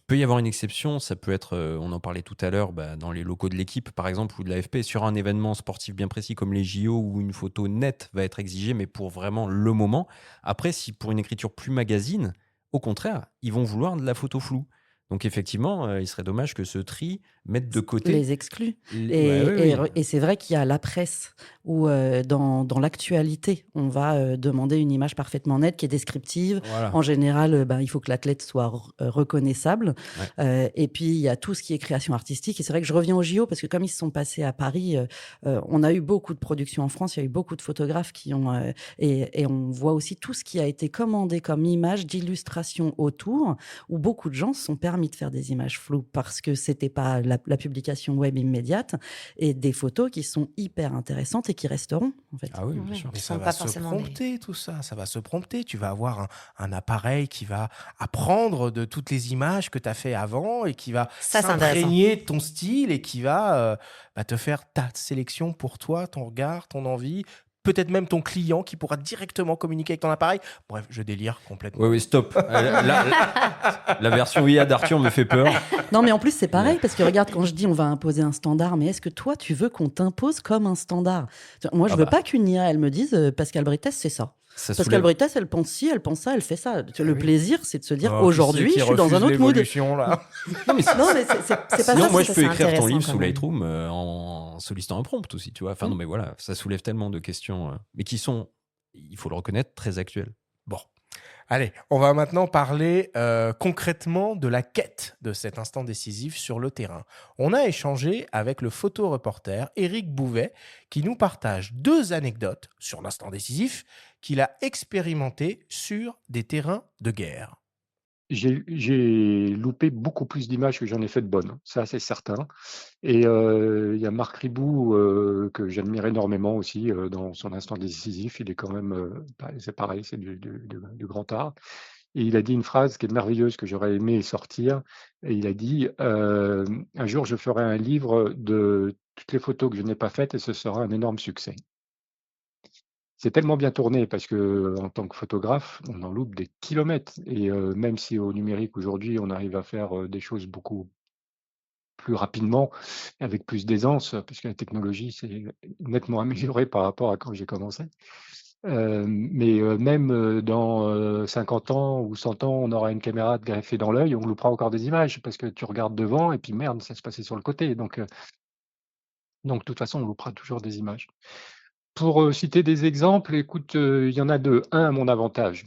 Peut y avoir une exception, ça peut être, on en parlait tout à l'heure, dans les locaux de l'équipe par exemple ou de l'AFP, sur un événement sportif bien précis comme les JO où une photo nette va être exigée, mais pour vraiment le moment. Après, si pour une écriture plus magazine, au contraire, ils vont vouloir de la photo floue. Donc effectivement, il serait dommage que ce tri mette de côté les exclus. Ouais, oui. Et c'est vrai qu'il y a la presse où dans l'actualité, on va demander une image parfaitement nette qui est descriptive. Voilà. En général, il faut que l'athlète soit reconnaissable. Et puis, il y a tout ce qui est création artistique. Et c'est vrai que je reviens au JO parce que comme ils se sont passés à Paris, on a eu beaucoup de productions en France. Il y a eu beaucoup de photographes qui ont... et on voit aussi tout ce qui a été commandé comme image d'illustration autour, où beaucoup de gens se sont permis de faire des images floues parce que c'était pas la publication web immédiate, et des photos qui sont hyper intéressantes et qui resteront, en fait. Ah oui, bien Ouais. sûr. Mais Ce ça sont va pas se forcément prompter, tout ça. Ça va se prompter. Tu vas avoir un appareil qui va apprendre de toutes les images que tu as fait avant et qui va Ça, c'est s'imprégner de ton style et qui va te faire ta sélection pour toi, ton regard, ton envie, peut-être même ton client qui pourra directement communiquer avec ton appareil. Bref, je délire complètement. Oui, oui, stop. La version IA d'Arthur me fait peur. Non, mais en plus, c'est pareil, parce que regarde, quand je dis on va imposer un standard, mais est-ce que toi, tu veux qu'on t'impose comme un standard? Moi, je Ah veux bah. pas qu'une IA, elle me dise Pascal Brittès, c'est ça. Ça Pascal soulève. Brittès, elle pense ci, elle pense ça, elle fait ça. Le oui. plaisir, c'est de se dire Oh, qui c'est aujourd'hui, qui je suis dans un refuse autre mood. l'évolution, là Non, mais Non, mais c'est pas sinon, ça. moi, ça, je peux c'est écrire ton intéressant livre quand sous même. Lightroom en sollicitant un prompt aussi, tu vois. Enfin, non, mais voilà, ça soulève tellement de questions, mais qui sont, il faut le reconnaître, très actuelles. Bon. Allez, on va maintenant parler concrètement de la quête de cet instant décisif sur le terrain. On a échangé avec le photoreporter Éric Bouvet qui nous partage 2 anecdotes sur l'instant décisif qu'il a expérimenté sur des terrains de guerre. J'ai loupé beaucoup plus d'images que j'en ai fait de bonnes, ça c'est certain. Et il y a Marc Ribou que j'admire énormément aussi dans son instant décisif. Il est quand même, c'est pareil, c'est du grand art. Et il a dit une phrase qui est merveilleuse que j'aurais aimé sortir. Et il a dit un jour je ferai un livre de toutes les photos que je n'ai pas faites et ce sera un énorme succès. C'est tellement bien tourné parce que en tant que photographe, on en loupe des kilomètres et même si au numérique aujourd'hui, on arrive à faire des choses beaucoup plus rapidement, avec plus d'aisance, puisque la technologie s'est nettement améliorée par rapport à quand j'ai commencé. Mais même dans 50 ans ou 100 ans, on aura une caméra de greffée dans l'œil, on loupera encore des images parce que tu regardes devant et puis merde, ça se passait sur le côté. Donc de toute façon, on loupera toujours des images. Pour citer des exemples, écoute, il y en a 2, un à mon avantage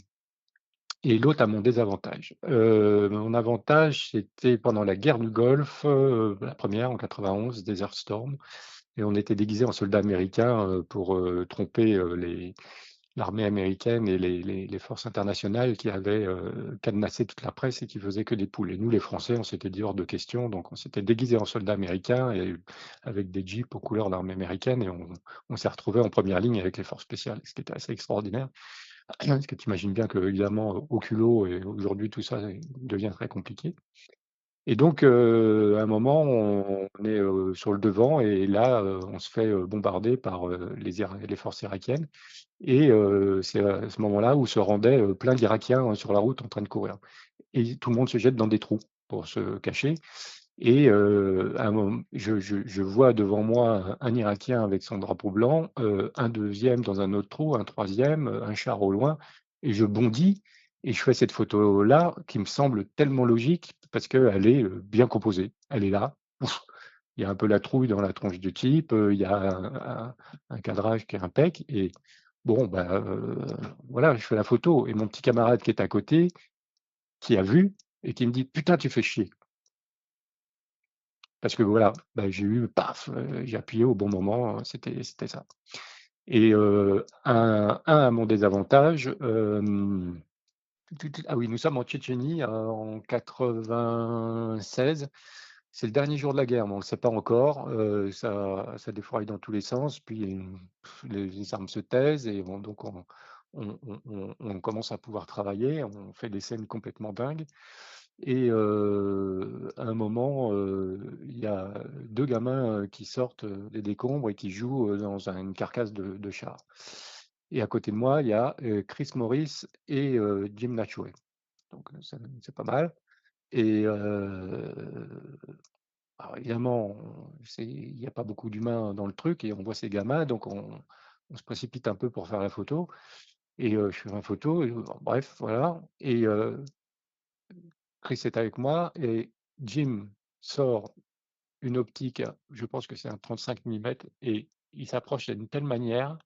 et l'autre à mon désavantage. Mon avantage, c'était pendant la guerre du Golfe, la première en 91, Desert Storm, et on était déguisés en soldats américains pour tromper l'armée américaine et les forces internationales qui avaient cadenassé toute la presse et qui faisaient que des poules. Et nous, les Français, on s'était dit hors de question, donc on s'était déguisés en soldats américains et avec des jeeps aux couleurs de l'armée américaine et on s'est retrouvés en première ligne avec les forces spéciales, ce qui était assez extraordinaire. Parce que tu imagines bien que, évidemment, au culot, et aujourd'hui, tout ça devient très compliqué. Et donc, à un moment, on est sur le devant, et là, on se fait bombarder par les forces irakiennes. Et c'est à ce moment-là où se rendaient plein d'Irakiens sur la route en train de courir. Et tout le monde se jette dans des trous pour se cacher. Et à un moment, je vois devant moi un Irakien avec son drapeau blanc, un deuxième dans un autre trou, un troisième, un char au loin, et je bondis et je fais cette photo-là qui me semble tellement logique parce qu'elle est bien composée. Elle est là. Ouf. Il y a un peu la trouille dans la tronche du type, il y a un cadrage qui est impec. Et bon, bah, voilà, je fais la photo. Et mon petit camarade qui est à côté, qui a vu et qui me dit: «Putain, tu fais chier». Parce que voilà, bah, j'ai eu paf, j'ai appuyé au bon moment, c'était ça. Et un à mon désavantage, ah oui, nous sommes en Tchétchénie, en 96. C'est le dernier jour de la guerre, mais on ne le sait pas encore, ça défraye dans tous les sens, puis les armes se taisent et donc on commence à pouvoir travailler, on fait des scènes complètement dingues. Et à un moment, il y a 2 gamins qui sortent des décombres et qui jouent dans une carcasse de char. Et à côté de moi, il y a Chris Morris et Jim Natchway. Donc c'est pas mal. Et alors évidemment, il n'y a pas beaucoup d'humains dans le truc et on voit ces gamins, donc on se précipite un peu pour faire la photo. Et je fais ma photo, et bref, voilà. Et Chris est avec moi et Jim sort une optique, je pense que c'est un 35 millimètres, et il s'approche d'une telle manière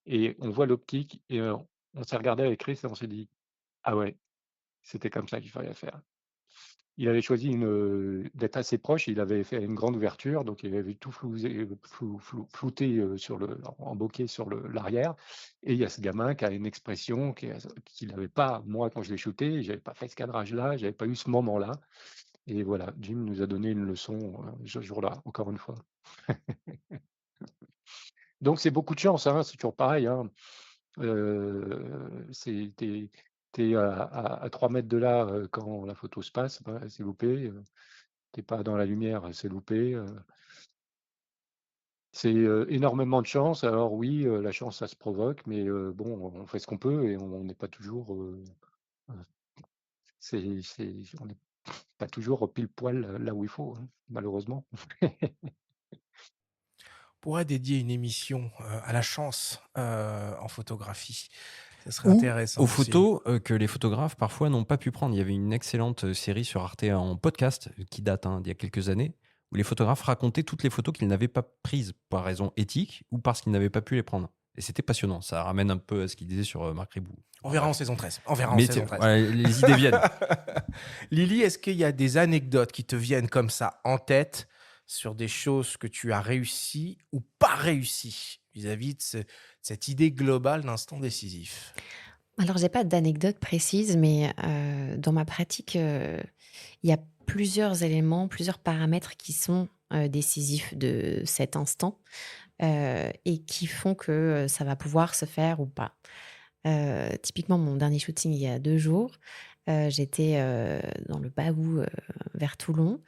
et on voit l'optique et on s'est regardé avec Chris et on s'est dit: «Ah ouais, c'était comme ça qu'il fallait faire». Il avait choisi d'être assez proche, il avait fait une grande ouverture, donc il avait tout flouté en bokeh sur l'arrière. Et il y a ce gamin qui a une expression qu'il n'avait pas, moi, quand je l'ai shooté. J'avais pas fait ce cadrage-là, j'avais pas eu ce moment-là. Et voilà, Jim nous a donné une leçon ce jour-là, encore une fois. Donc c'est beaucoup de chance, hein, c'est toujours pareil, hein. T'es à 3 mètres de là quand la photo se passe, bah, c'est loupé. T'es pas dans la lumière, c'est loupé. C'est, énormément de chance. Alors oui, la chance, ça se provoque, mais bon, on fait ce qu'on peut et on n'est pas toujours, heu, on n'est pas toujours pile poil, là où il faut, hein, malheureusement. On pourrait dédier une émission à la chance en photographie. Ce serait Ou intéressant aux aussi. photos que les photographes parfois n'ont pas pu prendre. Il y avait une excellente série sur Arte en podcast qui date d'il y a quelques années, où les photographes racontaient toutes les photos qu'ils n'avaient pas prises par raison éthique ou parce qu'ils n'avaient pas pu les prendre. Et c'était passionnant. Ça ramène un peu à ce qu'il disait sur Marc Ribou. On verra en saison 13. On verra en Mais saison 13. voilà, les idées viennent. Lily, est-ce qu'il y a des anecdotes qui te viennent comme ça en tête sur des choses que tu as réussi ou pas réussi vis-à-vis de cette idée globale d'instant décisif? Alors, j'ai pas d'anecdote précise, mais dans ma pratique, il y a plusieurs éléments, plusieurs paramètres qui sont décisifs de cet instant et qui font que ça va pouvoir se faire ou pas. Typiquement, mon dernier shooting il y a 2 jours, j'étais dans le Baou vers Toulon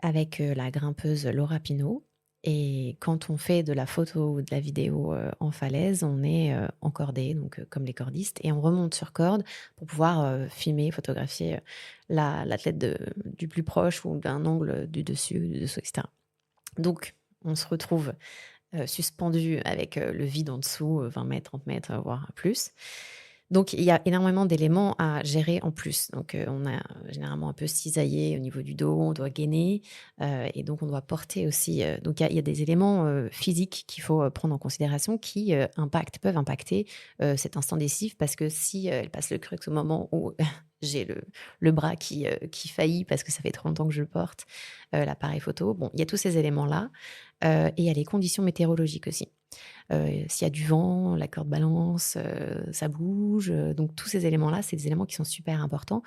avec la grimpeuse Laura Pinault. Et quand on fait de la photo ou de la vidéo en falaise, on est en cordée, donc comme les cordistes, et on remonte sur corde pour pouvoir filmer, photographier l'athlète du plus proche ou d'un angle du dessus, etc. Donc, on se retrouve suspendu avec le vide en dessous, 20 mètres, 30 mètres, voire plus. Donc, il y a énormément d'éléments à gérer en plus. Donc, on a généralement un peu cisaillé au niveau du dos, on doit gainer et donc on doit porter aussi. Donc, il y a des éléments physiques qu'il faut prendre en considération qui peuvent impacter cet instant décisif parce que si elle passe le crux au moment où j'ai le bras qui faillit parce que ça fait trop longtemps que je le porte, l'appareil photo, bon, il y a tous ces éléments-là et il y a les conditions météorologiques aussi. S'il y a du vent, la corde balance, ça bouge. Donc tous ces éléments-là, c'est des éléments qui sont super importants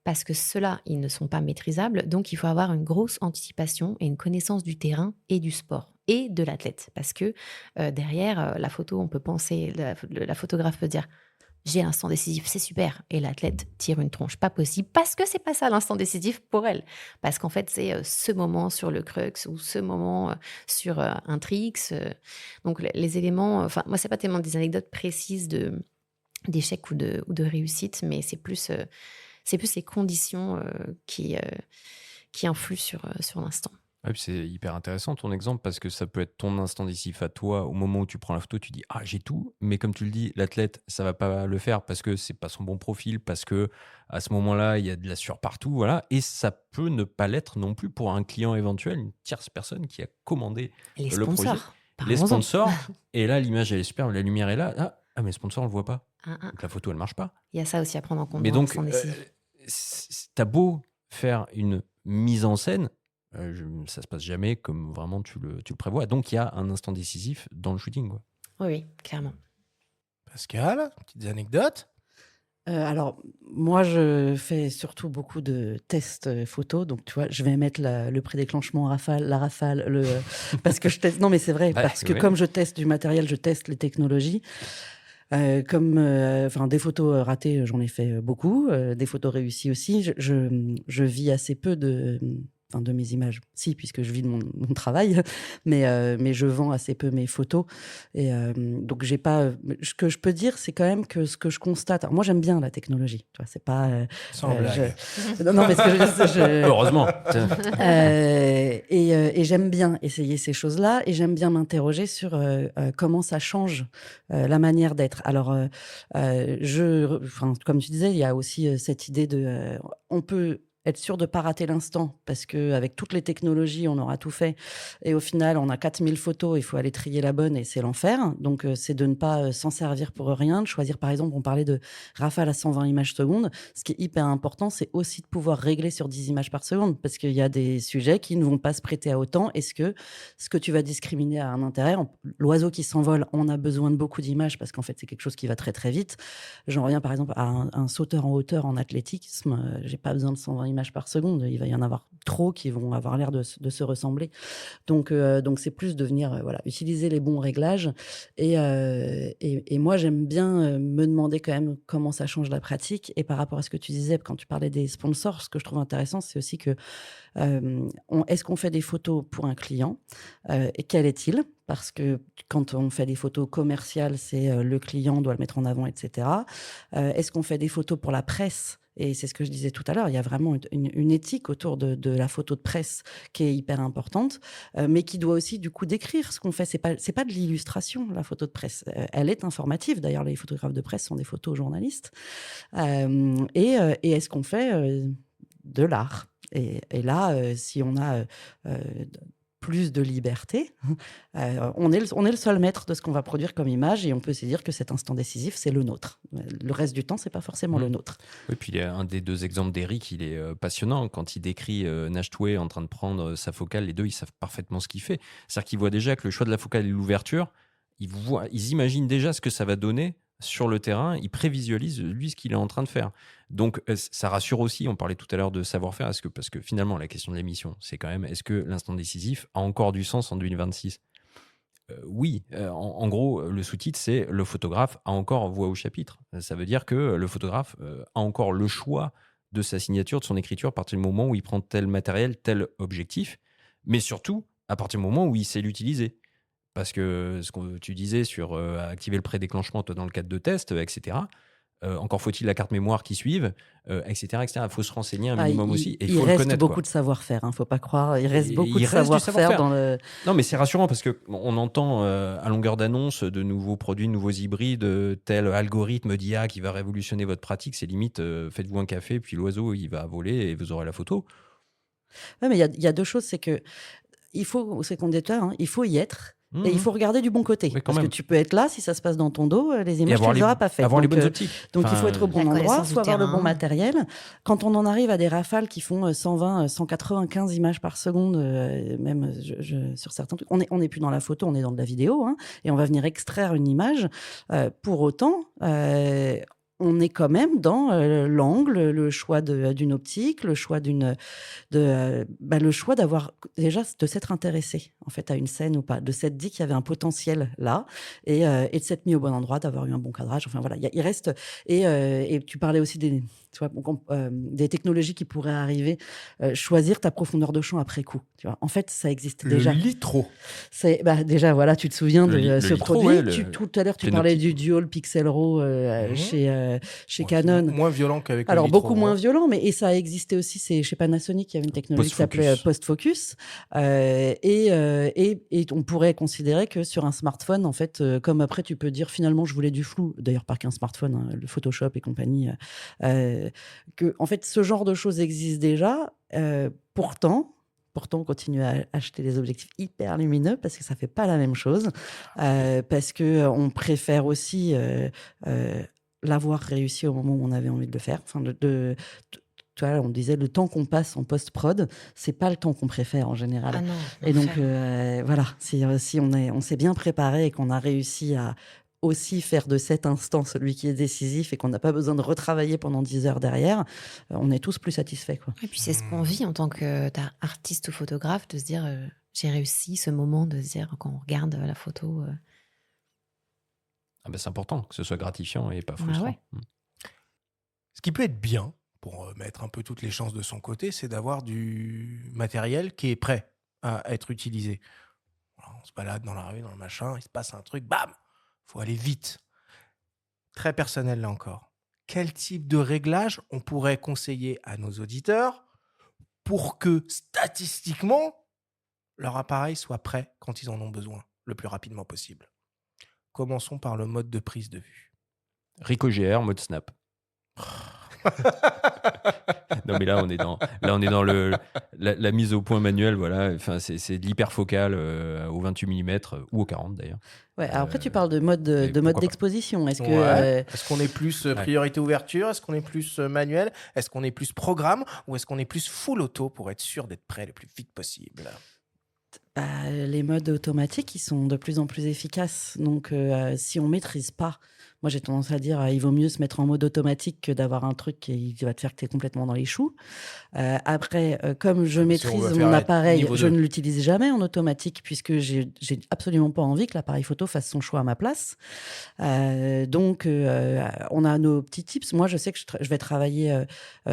parce que ceux-là, ils ne sont pas maîtrisables. Donc il faut avoir une grosse anticipation et une connaissance du terrain et du sport et de l'athlète. Parce que derrière, la photo, on peut penser, la photographe peut dire j'ai l'instant décisif, c'est super. Et l'athlète tire une tronche, pas possible, parce que c'est pas ça l'instant décisif pour elle. Parce qu'en fait, c'est ce moment sur le crux ou ce moment sur un tricks. Donc les éléments, enfin moi c'est pas tellement des anecdotes précises d'échec ou de réussite, mais c'est plus les conditions qui influent sur l'instant. Ouais, puis c'est hyper intéressant ton exemple parce que ça peut être ton instant décisif à toi au moment où tu prends la photo, tu dis ah j'ai tout, mais comme tu le dis, l'athlète ça va pas le faire parce que c'est pas son bon profil, parce que à ce moment-là il y a de la sueur partout, voilà, et ça peut ne pas l'être non plus pour un client éventuel, une tierce personne qui a commandé Les le projet, sponsors, les parlons-en. sponsors, et là l'image elle est superbe, la lumière est là, mais le sponsor on le voit pas, Hein, hein. donc la photo elle marche pas. Il y a ça aussi à prendre en compte Mais dans donc, l'instant décisif. t'as beau faire une mise en scène, ça se passe jamais comme vraiment tu le prévois. Donc, il y a un instant décisif dans le shooting, quoi. Oui, clairement. Pascal, petites anecdotes? Alors, moi, je fais surtout beaucoup de tests photos. Donc, tu vois, je vais mettre le prédéclenchement la rafale, parce que je teste. Non, mais c'est vrai, Ouais, parce que ouais. comme je teste du matériel, je teste les technologies. Des photos ratées, j'en ai fait beaucoup. Des photos réussies aussi. Je vis assez peu de mes images. Si, puisque je vis de mon travail, mais je vends assez peu mes photos. Et donc, j'ai pas. Ce que je peux dire, c'est quand même que ce que je constate. Alors, moi, j'aime bien la technologie. Tu vois, c'est pas. Sans blague. Non, mais ce que je veux dire, Heureusement. et j'aime bien essayer ces choses-là et j'aime bien m'interroger sur comment ça change la manière d'être. Alors, comme tu disais, il y a aussi cette idée de on peut être sûr de ne pas rater l'instant parce qu'avec toutes les technologies, on aura tout fait. Et au final, on a 4000 photos, il faut aller trier la bonne et c'est l'enfer. Donc, c'est de ne pas s'en servir pour rien, de choisir, par exemple, on parlait de rafale à 120 images secondes. Ce qui est hyper important, c'est aussi de pouvoir régler sur 10 images par seconde parce qu'il y a des sujets qui ne vont pas se prêter à autant. Est-ce que ce que tu vas discriminer a un intérêt? L'oiseau qui s'envole, on a besoin de beaucoup d'images parce qu'en fait, c'est quelque chose qui va très, très vite. J'en reviens, par exemple, à un sauteur en hauteur en athlétisme. J'ai pas besoin de 120 images par seconde. Il va y en avoir trop qui vont avoir l'air de se ressembler. Donc c'est plus de venir utiliser les bons réglages. Et moi, j'aime bien me demander quand même comment ça change la pratique. Et par rapport à ce que tu disais quand tu parlais des sponsors, ce que je trouve intéressant, c'est aussi que est-ce qu'on fait des photos pour un client et quel est-il? parce que quand on fait des photos commerciales, c'est le client doit le mettre en avant, etc. Est-ce qu'on fait des photos pour la presse? Et c'est ce que je disais tout à l'heure, il y a vraiment une éthique autour de la photo de presse qui est hyper importante, mais qui doit aussi du coup décrire ce qu'on fait. C'est pas de l'illustration, la photo de presse. Elle est informative. D'ailleurs, les photographes de presse sont des photojournalistes. Et est-ce qu'on fait de l'art? Et là, si on a plus de liberté, on est le seul maître de ce qu'on va produire comme image, et on peut se dire que cet instant décisif, c'est le nôtre. Le reste du temps, c'est pas forcément le nôtre. Oui, puis il y a un des deux exemples d'Eric, il est passionnant. Quand il décrit Nachtwey en train de prendre sa focale, les deux, ils savent parfaitement ce qu'il fait. C'est-à-dire qu'ils voient déjà que le choix de la focale et l'ouverture, ils imaginent déjà ce que ça va donner sur le terrain, ils prévisualisent lui ce qu'il est en train de faire. Donc ça rassure aussi, on parlait tout à l'heure de savoir-faire, parce que finalement la question de l'émission, c'est quand même, est-ce que l'instant décisif a encore du sens en 2026 ? Oui, en gros, le sous-titre, c'est le photographe a encore voix au chapitre. Ça veut dire que le photographe a encore le choix de sa signature, de son écriture, à partir du moment où il prend tel matériel, tel objectif, mais surtout à partir du moment où il sait l'utiliser. Parce que ce que tu disais sur activer le prédéclenchement toi, dans le cadre de tests, etc., encore faut-il la carte mémoire qui suive, etc., etc. Il faut se renseigner un minimum aussi. Et il faut le reste connaître, beaucoup quoi. de savoir-faire, hein, faut pas croire. Il reste Et beaucoup il de reste du savoir-faire dans le. Non, mais c'est rassurant parce qu'on entend à longueur d'annonce de nouveaux produits, de nouveaux hybrides, tel algorithme d'IA qui va révolutionner votre pratique. C'est limite, faites-vous un café, puis l'oiseau, il va voler et vous aurez la photo. Ouais, mais il y a deux choses, c'est que c'est qu'on dit tout à l'heure, hein, il faut y être. Et il faut regarder du bon côté. Mais quand Parce que même. tu peux être là, si ça se passe dans ton dos, les Et images, tu avoir les auras pas faites. avoir les Donc, bonnes optiques. donc il Enfin, faut être au bon la endroit, connaissance il du faut avoir le terrain. bon matériel. Quand on en arrive à des rafales qui font 120, 195 images par seconde, même sur certains trucs, on est plus dans la photo, on est dans de la vidéo, hein, et on va venir extraire une image. Pour autant, on est quand même dans l'angle, le choix d'une optique, le choix le choix d'avoir déjà de s'être intéressé en fait à une scène ou pas, de s'être dit qu'il y avait un potentiel là, et de s'être mis au bon endroit, d'avoir eu un bon cadrage. Enfin voilà, il reste et tu parlais aussi des technologies qui pourraient arriver, choisir ta profondeur de champ après coup. Tu vois, en fait, ça existe déjà. Le litro. C'est déjà voilà, tu te souviens de ce litro, produit. ouais, Tout à l'heure, tu c'est parlais optique. du Dual Pixel RAW chez Bon, Canon. c'est moins violent qu'avec Alors le litro. beaucoup moins violent, mais ça a existé aussi. C'est chez Panasonic, il y avait une technologie qui s'appelait Post-focus. post-focus, et on pourrait considérer que sur un smartphone, en fait, comme après tu peux dire finalement je voulais du flou. D'ailleurs pas qu'un smartphone, hein, le Photoshop et compagnie, que en fait ce genre de choses existe déjà. Pourtant, on continue à acheter des objectifs hyper lumineux parce que ça fait pas la même chose, parce que on préfère aussi l'avoir réussi au moment où on avait envie de le faire. Enfin, tu vois, on disait le temps qu'on passe en post-prod, c'est pas le temps qu'on préfère en général. Ah non, Et donc l'enfer. voilà, si on s'est bien préparé et qu'on a réussi à aussi faire de cet instant celui qui est décisif et qu'on n'a pas besoin de retravailler pendant 10 heures derrière, on est tous plus satisfaits, quoi. Et puis c'est ce qu'on vit en tant qu'artiste ou photographe, de se dire j'ai réussi ce moment, de se dire quand on regarde la photo. Ah ben, c'est important que ce soit gratifiant et pas frustrant. ouais. Ce qui peut être bien, pour mettre un peu toutes les chances de son côté, c'est d'avoir du matériel qui est prêt à être utilisé. Alors, on se balade dans la rue, dans le machin, il se passe un truc, bam, faut aller vite. Très personnel là encore. Quel type de réglage on pourrait conseiller à nos auditeurs pour que statistiquement leur appareil soit prêt quand ils en ont besoin, le plus rapidement possible? Commençons par le mode de prise de vue. Ricoh GR, mode snap. Non, mais là, on est dans la mise au point manuelle. Voilà. Enfin, c'est de l'hyperfocale au 28 mm ou au 40 d'ailleurs. Ouais, alors après, tu parles de mode pourquoi pas. d'exposition. Est-ce que Est-ce qu'on est plus priorité ouverture? Est-ce qu'on est plus manuel? Est-ce qu'on est plus programme? Ou est-ce qu'on est plus full auto pour être sûr d'être prêt le plus vite possible? les modes automatiques, ils sont de plus en plus efficaces. Donc, si on maîtrise pas, Moi, j'ai tendance à dire, il vaut mieux se mettre en mode automatique que d'avoir un truc qui va te faire que tu es complètement dans les choux. Après, comme je Si on veut maîtrise mon faire appareil, niveau je 2. ne l'utilise jamais en automatique puisque j'ai absolument pas envie que l'appareil photo fasse son choix à ma place. Donc, on a nos petits tips. Moi, je sais que je vais travailler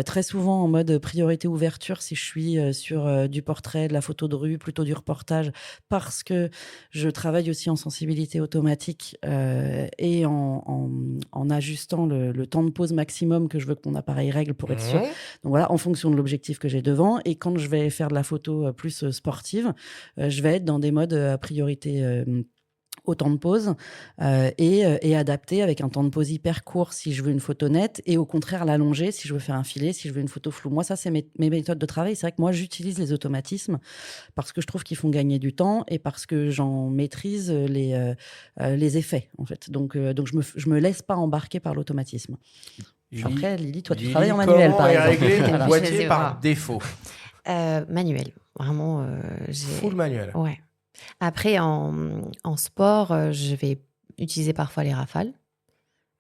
très souvent en mode priorité ouverture si je suis sur du portrait, de la photo de rue, plutôt du reportage, parce que je travaille aussi en sensibilité automatique et en ajustant le temps de pause maximum que je veux que mon appareil règle pour être sûr. Mhm. Donc voilà, en fonction de l'objectif que j'ai devant. Et quand je vais faire de la photo plus sportive, je vais être dans des modes à priorité au temps de pause et adapté avec un temps de pause hyper court si je veux une photo nette et au contraire l'allonger si je veux faire un filet, si je veux une photo floue. Moi, ça, c'est mes méthodes de travail. C'est vrai que moi, j'utilise les automatismes parce que je trouve qu'ils font gagner du temps et parce que j'en maîtrise les effets, en fait. Donc je me laisse pas embarquer par l'automatisme. Après, Lily, toi, tu travailles en manuel, comment par est exemple. réglé ton Voilà. boîtier sais par pas. défaut? Manuel, vraiment, Full manuel. Ouais. Après, en sport, je vais utiliser parfois les rafales,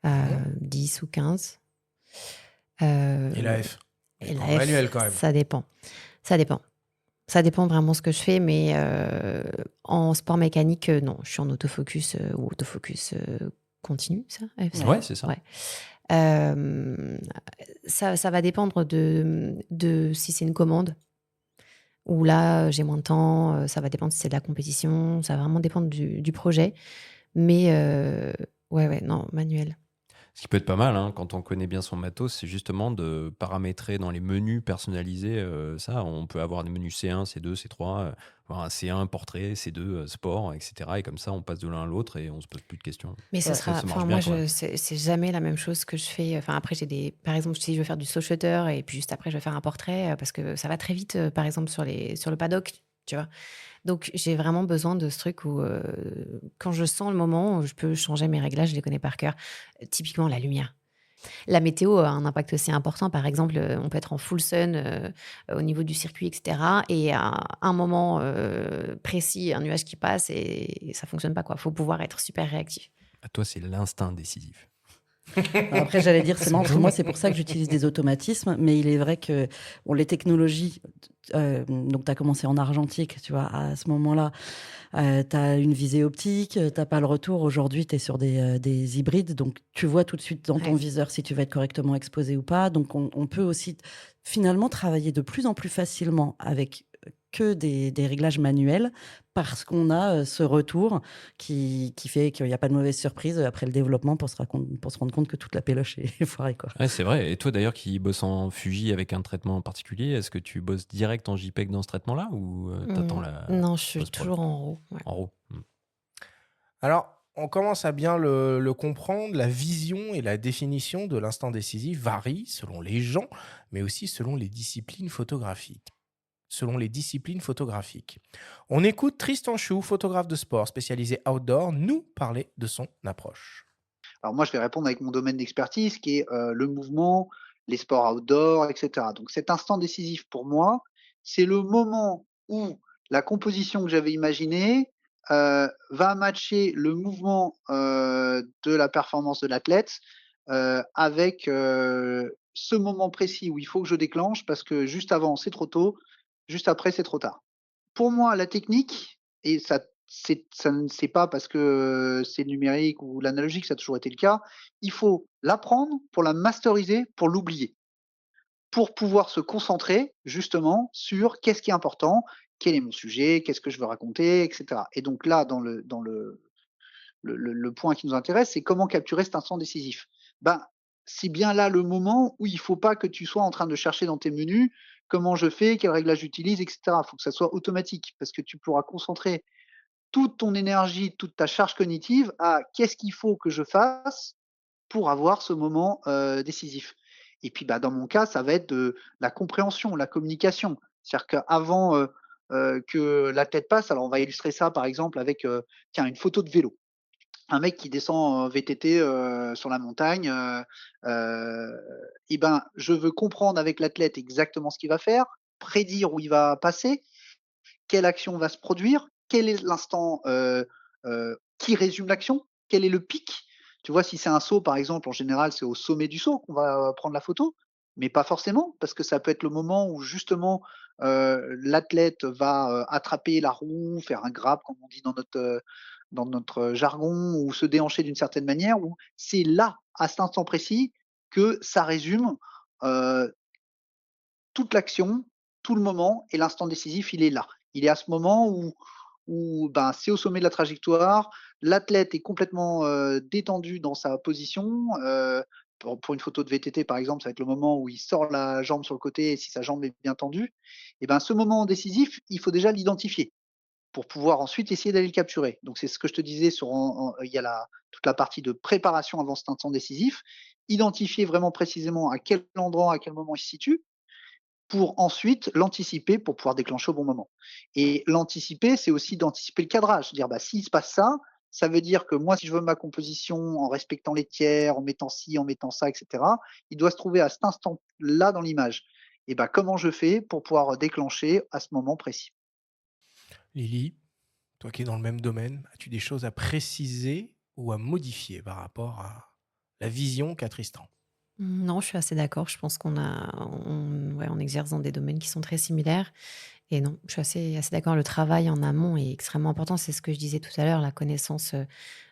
Mhm. 10 ou 15. Et la F? Et En la manuel F, quand même. ça dépend. Ça dépend. Ça dépend vraiment ce que je fais, mais en sport mécanique, non, je suis en autofocus ou autofocus continu, ça? F, c'est Ouais, ça c'est ça. Ouais. Ça va dépendre de si c'est une commande, ou là, j'ai moins de temps, ça va dépendre si c'est de la compétition, ça va vraiment dépendre du projet. Mais ouais, non, manuel. Ce qui peut être pas mal, hein, quand on connaît bien son matos, c'est justement de paramétrer dans les menus personnalisés ça. On peut avoir des menus C1, C2, C3, avoir un C1 portrait, C2 sport, etc. Et comme ça, on passe de l'un à l'autre et on se pose plus de questions. Mais ce Ouais. sera, Ça marche enfin, bien moi, quand même. c'est jamais la même chose que je fais. Enfin, après, par exemple, si je veux faire du slow shutter et puis juste après, je vais faire un portrait parce que ça va très vite, par exemple, sur le paddock, tu vois. Donc, j'ai vraiment besoin de ce truc où, quand je sens le moment, je peux changer mes réglages, je les connais par cœur. Typiquement, la lumière. La météo a un impact aussi important. Par exemple, on peut être en full sun au niveau du circuit, etc. Et à un moment précis, un nuage qui passe et ça fonctionne pas, quoi. Faut pouvoir être super réactif. À toi, c'est l'instinct décisif. Après, j'allais dire, c'est marrant, parce que beau. moi, c'est pour ça que j'utilise des automatismes, mais il est vrai que bon, les technologies, donc tu as commencé en argentique, tu vois, à ce moment-là, tu as une visée optique, tu pas le retour. Aujourd'hui, tu es sur des hybrides, donc tu vois tout de suite dans ton Ouais. viseur si tu vas être correctement exposé ou pas. Donc, on peut aussi finalement travailler de plus en plus facilement avec que des réglages manuels parce qu'on a ce retour qui fait qu'il n'y a pas de mauvaise surprise après le développement pour se rendre compte que toute la péloche est foirée, quoi. Ouais, c'est vrai. Et toi, d'ailleurs, qui bosse en Fuji avec un traitement particulier, est-ce que tu bosses direct en JPEG dans ce traitement-là ou t'attends la Non, je suis post-prod toujours en RAW. Ouais. en RAW? Alors, on commence à bien le comprendre. La vision et la définition de l'instant décisif varient selon les gens, mais aussi selon les disciplines photographiques. On écoute Tristan Chou, photographe de sport spécialisé outdoor, nous parler de son approche. Alors moi, je vais répondre avec mon domaine d'expertise qui est le mouvement, les sports outdoor, etc. Donc cet instant décisif pour moi, c'est le moment où la composition que j'avais imaginée va matcher le mouvement de la performance de l'athlète avec ce moment précis où il faut que je déclenche parce que juste avant, c'est trop tôt, juste après, c'est trop tard. Pour moi, la technique, et ça ne c'est pas parce que c'est le numérique ou l'analogique, ça a toujours été le cas, il faut l'apprendre pour la masteriser, pour l'oublier. Pour pouvoir se concentrer justement sur qu'est-ce qui est important, quel est mon sujet, qu'est-ce que je veux raconter, etc. Et donc là, le point qui nous intéresse, c'est comment capturer cet instant décisif. Ben, c'est bien là le moment où il ne faut pas que tu sois en train de chercher dans tes menus comment je fais, quel réglage j'utilise, etc. Il faut que ça soit automatique parce que tu pourras concentrer toute ton énergie, toute ta charge cognitive à qu'est-ce qu'il faut que je fasse pour avoir ce moment décisif. Et puis, bah, dans mon cas, ça va être de la compréhension, la communication. C'est-à-dire qu'avant que la tête passe, alors on va illustrer ça par exemple avec tiens, une photo de vélo. Un mec qui descend en VTT sur la montagne, et ben, je veux comprendre avec l'athlète exactement ce qu'il va faire, prédire où il va passer, quelle action va se produire, quel est l'instant qui résume l'action, quel est le pic. Tu vois, si c'est un saut, par exemple, en général, c'est au sommet du saut qu'on va prendre la photo, mais pas forcément, parce que ça peut être le moment où justement l'athlète va attraper la roue, faire un grab, comme on dit dans notre jargon, ou se déhancher d'une certaine manière, où c'est là, à cet instant précis, que ça résume euh, toute l'action, tout le moment, et l'instant décisif, il est là. Il est à ce moment où ben, c'est au sommet de la trajectoire, l'athlète est complètement détendu dans sa position. Pour une photo de VTT, par exemple, ça va être le moment où il sort la jambe sur le côté, et si sa jambe est bien tendue, et ben, ce moment décisif, il faut déjà l'identifier pour pouvoir ensuite essayer d'aller le capturer. Donc c'est ce que je te disais il y a toute la partie de préparation avant cet instant décisif, identifier vraiment précisément à quel endroit, à quel moment il se situe, pour ensuite l'anticiper pour pouvoir déclencher au bon moment. Et l'anticiper, c'est aussi d'anticiper le cadrage. Dire, bah, s'il se passe ça, ça veut dire que moi, si je veux ma composition en respectant les tiers, en mettant ci, en mettant ça, etc., il doit se trouver à cet instant-là dans l'image. Et bah, comment je fais pour pouvoir déclencher à ce moment précis? Lily, toi qui es dans le même domaine, as-tu des choses à préciser ou à modifier par rapport à la vision qu'a Tristan? Non, je suis assez d'accord. Je pense ouais, on exerce dans des domaines qui sont très similaires. Et non, je suis assez d'accord. Le travail en amont est extrêmement important. C'est ce que je disais tout à l'heure, la connaissance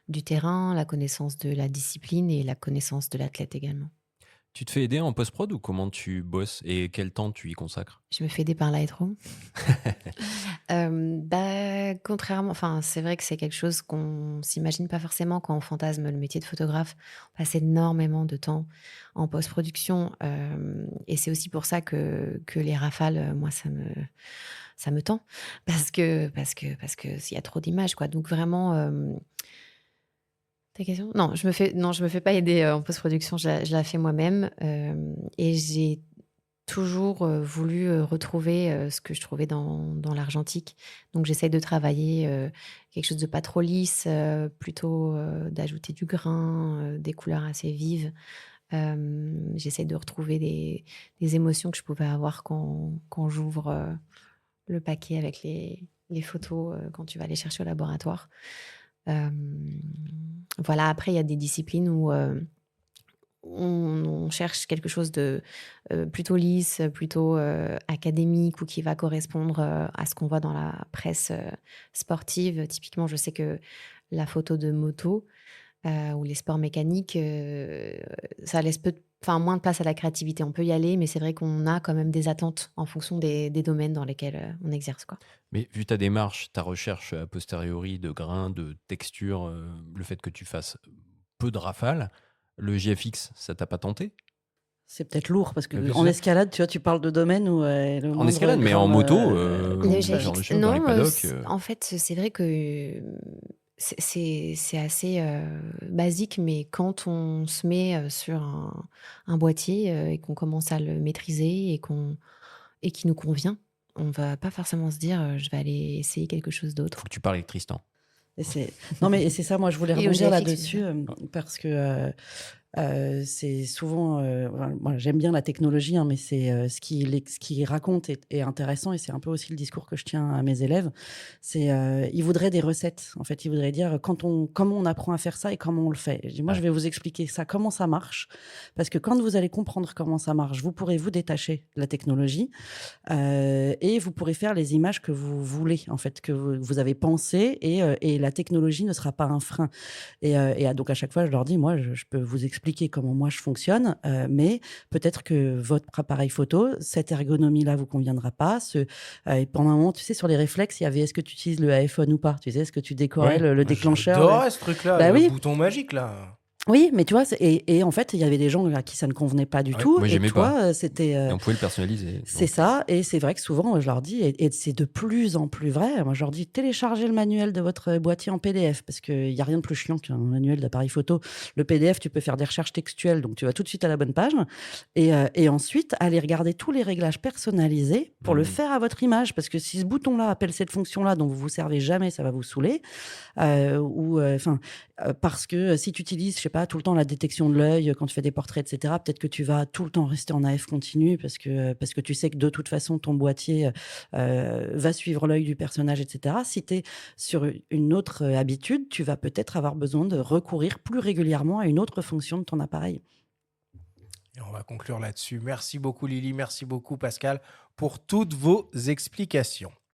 du terrain, la connaissance de la discipline et la connaissance de l'athlète également. Tu te fais aider en post-prod ou comment tu bosses et quel temps tu y consacres? Je me fais aider par Lightroom. Bah, contrairement, enfin, c'est vrai que c'est quelque chose qu'on s'imagine pas forcément quand on fantasme le métier de photographe. On passe énormément de temps en post-production, et c'est aussi pour ça que les rafales, moi, ça me tend parce que s'il y a trop d'images, quoi. Donc vraiment, ta question? Non, je me fais pas aider, en post-production, je la fais moi-même, et j'ai toujours, voulu, retrouver, ce que je trouvais dans l'argentique. Donc j'essaye de travailler, quelque chose de pas trop lisse, plutôt, d'ajouter du grain, des couleurs assez vives. J'essaye de retrouver des émotions que je pouvais avoir quand j'ouvre, le paquet avec les photos, quand tu vas les chercher au laboratoire. Voilà, après il y a des disciplines où, on cherche quelque chose de, plutôt lisse, plutôt, académique ou qui va correspondre, à ce qu'on voit dans la presse, sportive. Typiquement, je sais que la photo de moto, ou les sports mécaniques, ça laisse moins de place à la créativité. On peut y aller, mais c'est vrai qu'on a quand même des attentes en fonction des domaines dans lesquels, on exerce, quoi. Mais vu ta démarche, ta recherche a posteriori de grains, de textures, le fait que tu fasses peu de rafales, le GFX, ça t'a pas tenté? C'est peut-être lourd parce Bah, bien qu'en sûr. escalade, tu vois, tu parles de domaine où le En moindre escalade, mais en grain, moto, Le ce genre de GFX, choses dans les non, paddocks. en fait, c'est vrai que, c'est assez, basique, mais quand on se met, sur un boîtier, et qu'on commence à le maîtriser et qui nous convient, on va pas forcément se dire, «Je vais aller essayer quelque chose Faut d'autre». que tu parles avec Tristan. Et non, mais c'est ça, moi, je voulais Et au rebondir GFX, là-dessus parce que c'est souvent, moi, j'aime bien la technologie, hein, mais c'est ce qui raconte est intéressant et c'est un peu aussi le discours que je tiens à mes élèves. C'est ils voudraient des recettes. En fait, ils voudraient dire comment on apprend à faire ça et comment on le fait. Je dis, moi, je Ouais. vais vous expliquer ça, comment ça marche, parce que quand vous allez comprendre comment ça marche, vous pourrez vous détacher de la technologie et vous pourrez faire les images que vous voulez, en fait, que vous avez pensé et la technologie ne sera pas un frein. Donc à chaque fois, je leur dis, moi, je peux vous expliquer comment moi je fonctionne, mais peut-être que votre appareil photo, cette ergonomie-là vous conviendra pas. Et pendant un moment, tu sais, sur les réflexes, il y avait est-ce que tu utilises le iPhone ou pas? Tu sais, est-ce que tu décorais Ouais, le déclencheur? j'adorais ce truc-là, Bah le oui, bouton magique là. oui, mais tu vois, et en fait, il y avait des gens à qui ça ne convenait pas du Ouais, tout. moi, Et j'aimais toi, pas. c'était. Et on pouvait le personnaliser. C'est Donc, ça, et c'est vrai que souvent, je leur dis, et c'est de plus en plus vrai, moi je leur dis, téléchargez le manuel de votre boîtier en PDF, parce qu'il n'y a rien de plus chiant qu'un manuel d'appareil photo. Le PDF, tu peux faire des recherches textuelles, donc tu vas tout de suite à la bonne page, et ensuite, aller regarder tous les réglages personnalisés pour le faire à votre image, parce que si ce bouton-là appelle cette fonction-là dont vous vous servez jamais, ça va vous saouler, parce que si tu utilises, je sais pas, tout le temps la détection de l'œil quand tu fais des portraits, etc., peut-être que tu vas tout le temps rester en AF continu parce que tu sais que de toute façon, ton boîtier va suivre l'œil du personnage, etc. Si tu es sur une autre habitude, tu vas peut-être avoir besoin de recourir plus régulièrement à une autre fonction de ton appareil. Et on va conclure là-dessus. Merci beaucoup Lily, merci beaucoup Pascal pour toutes vos explications.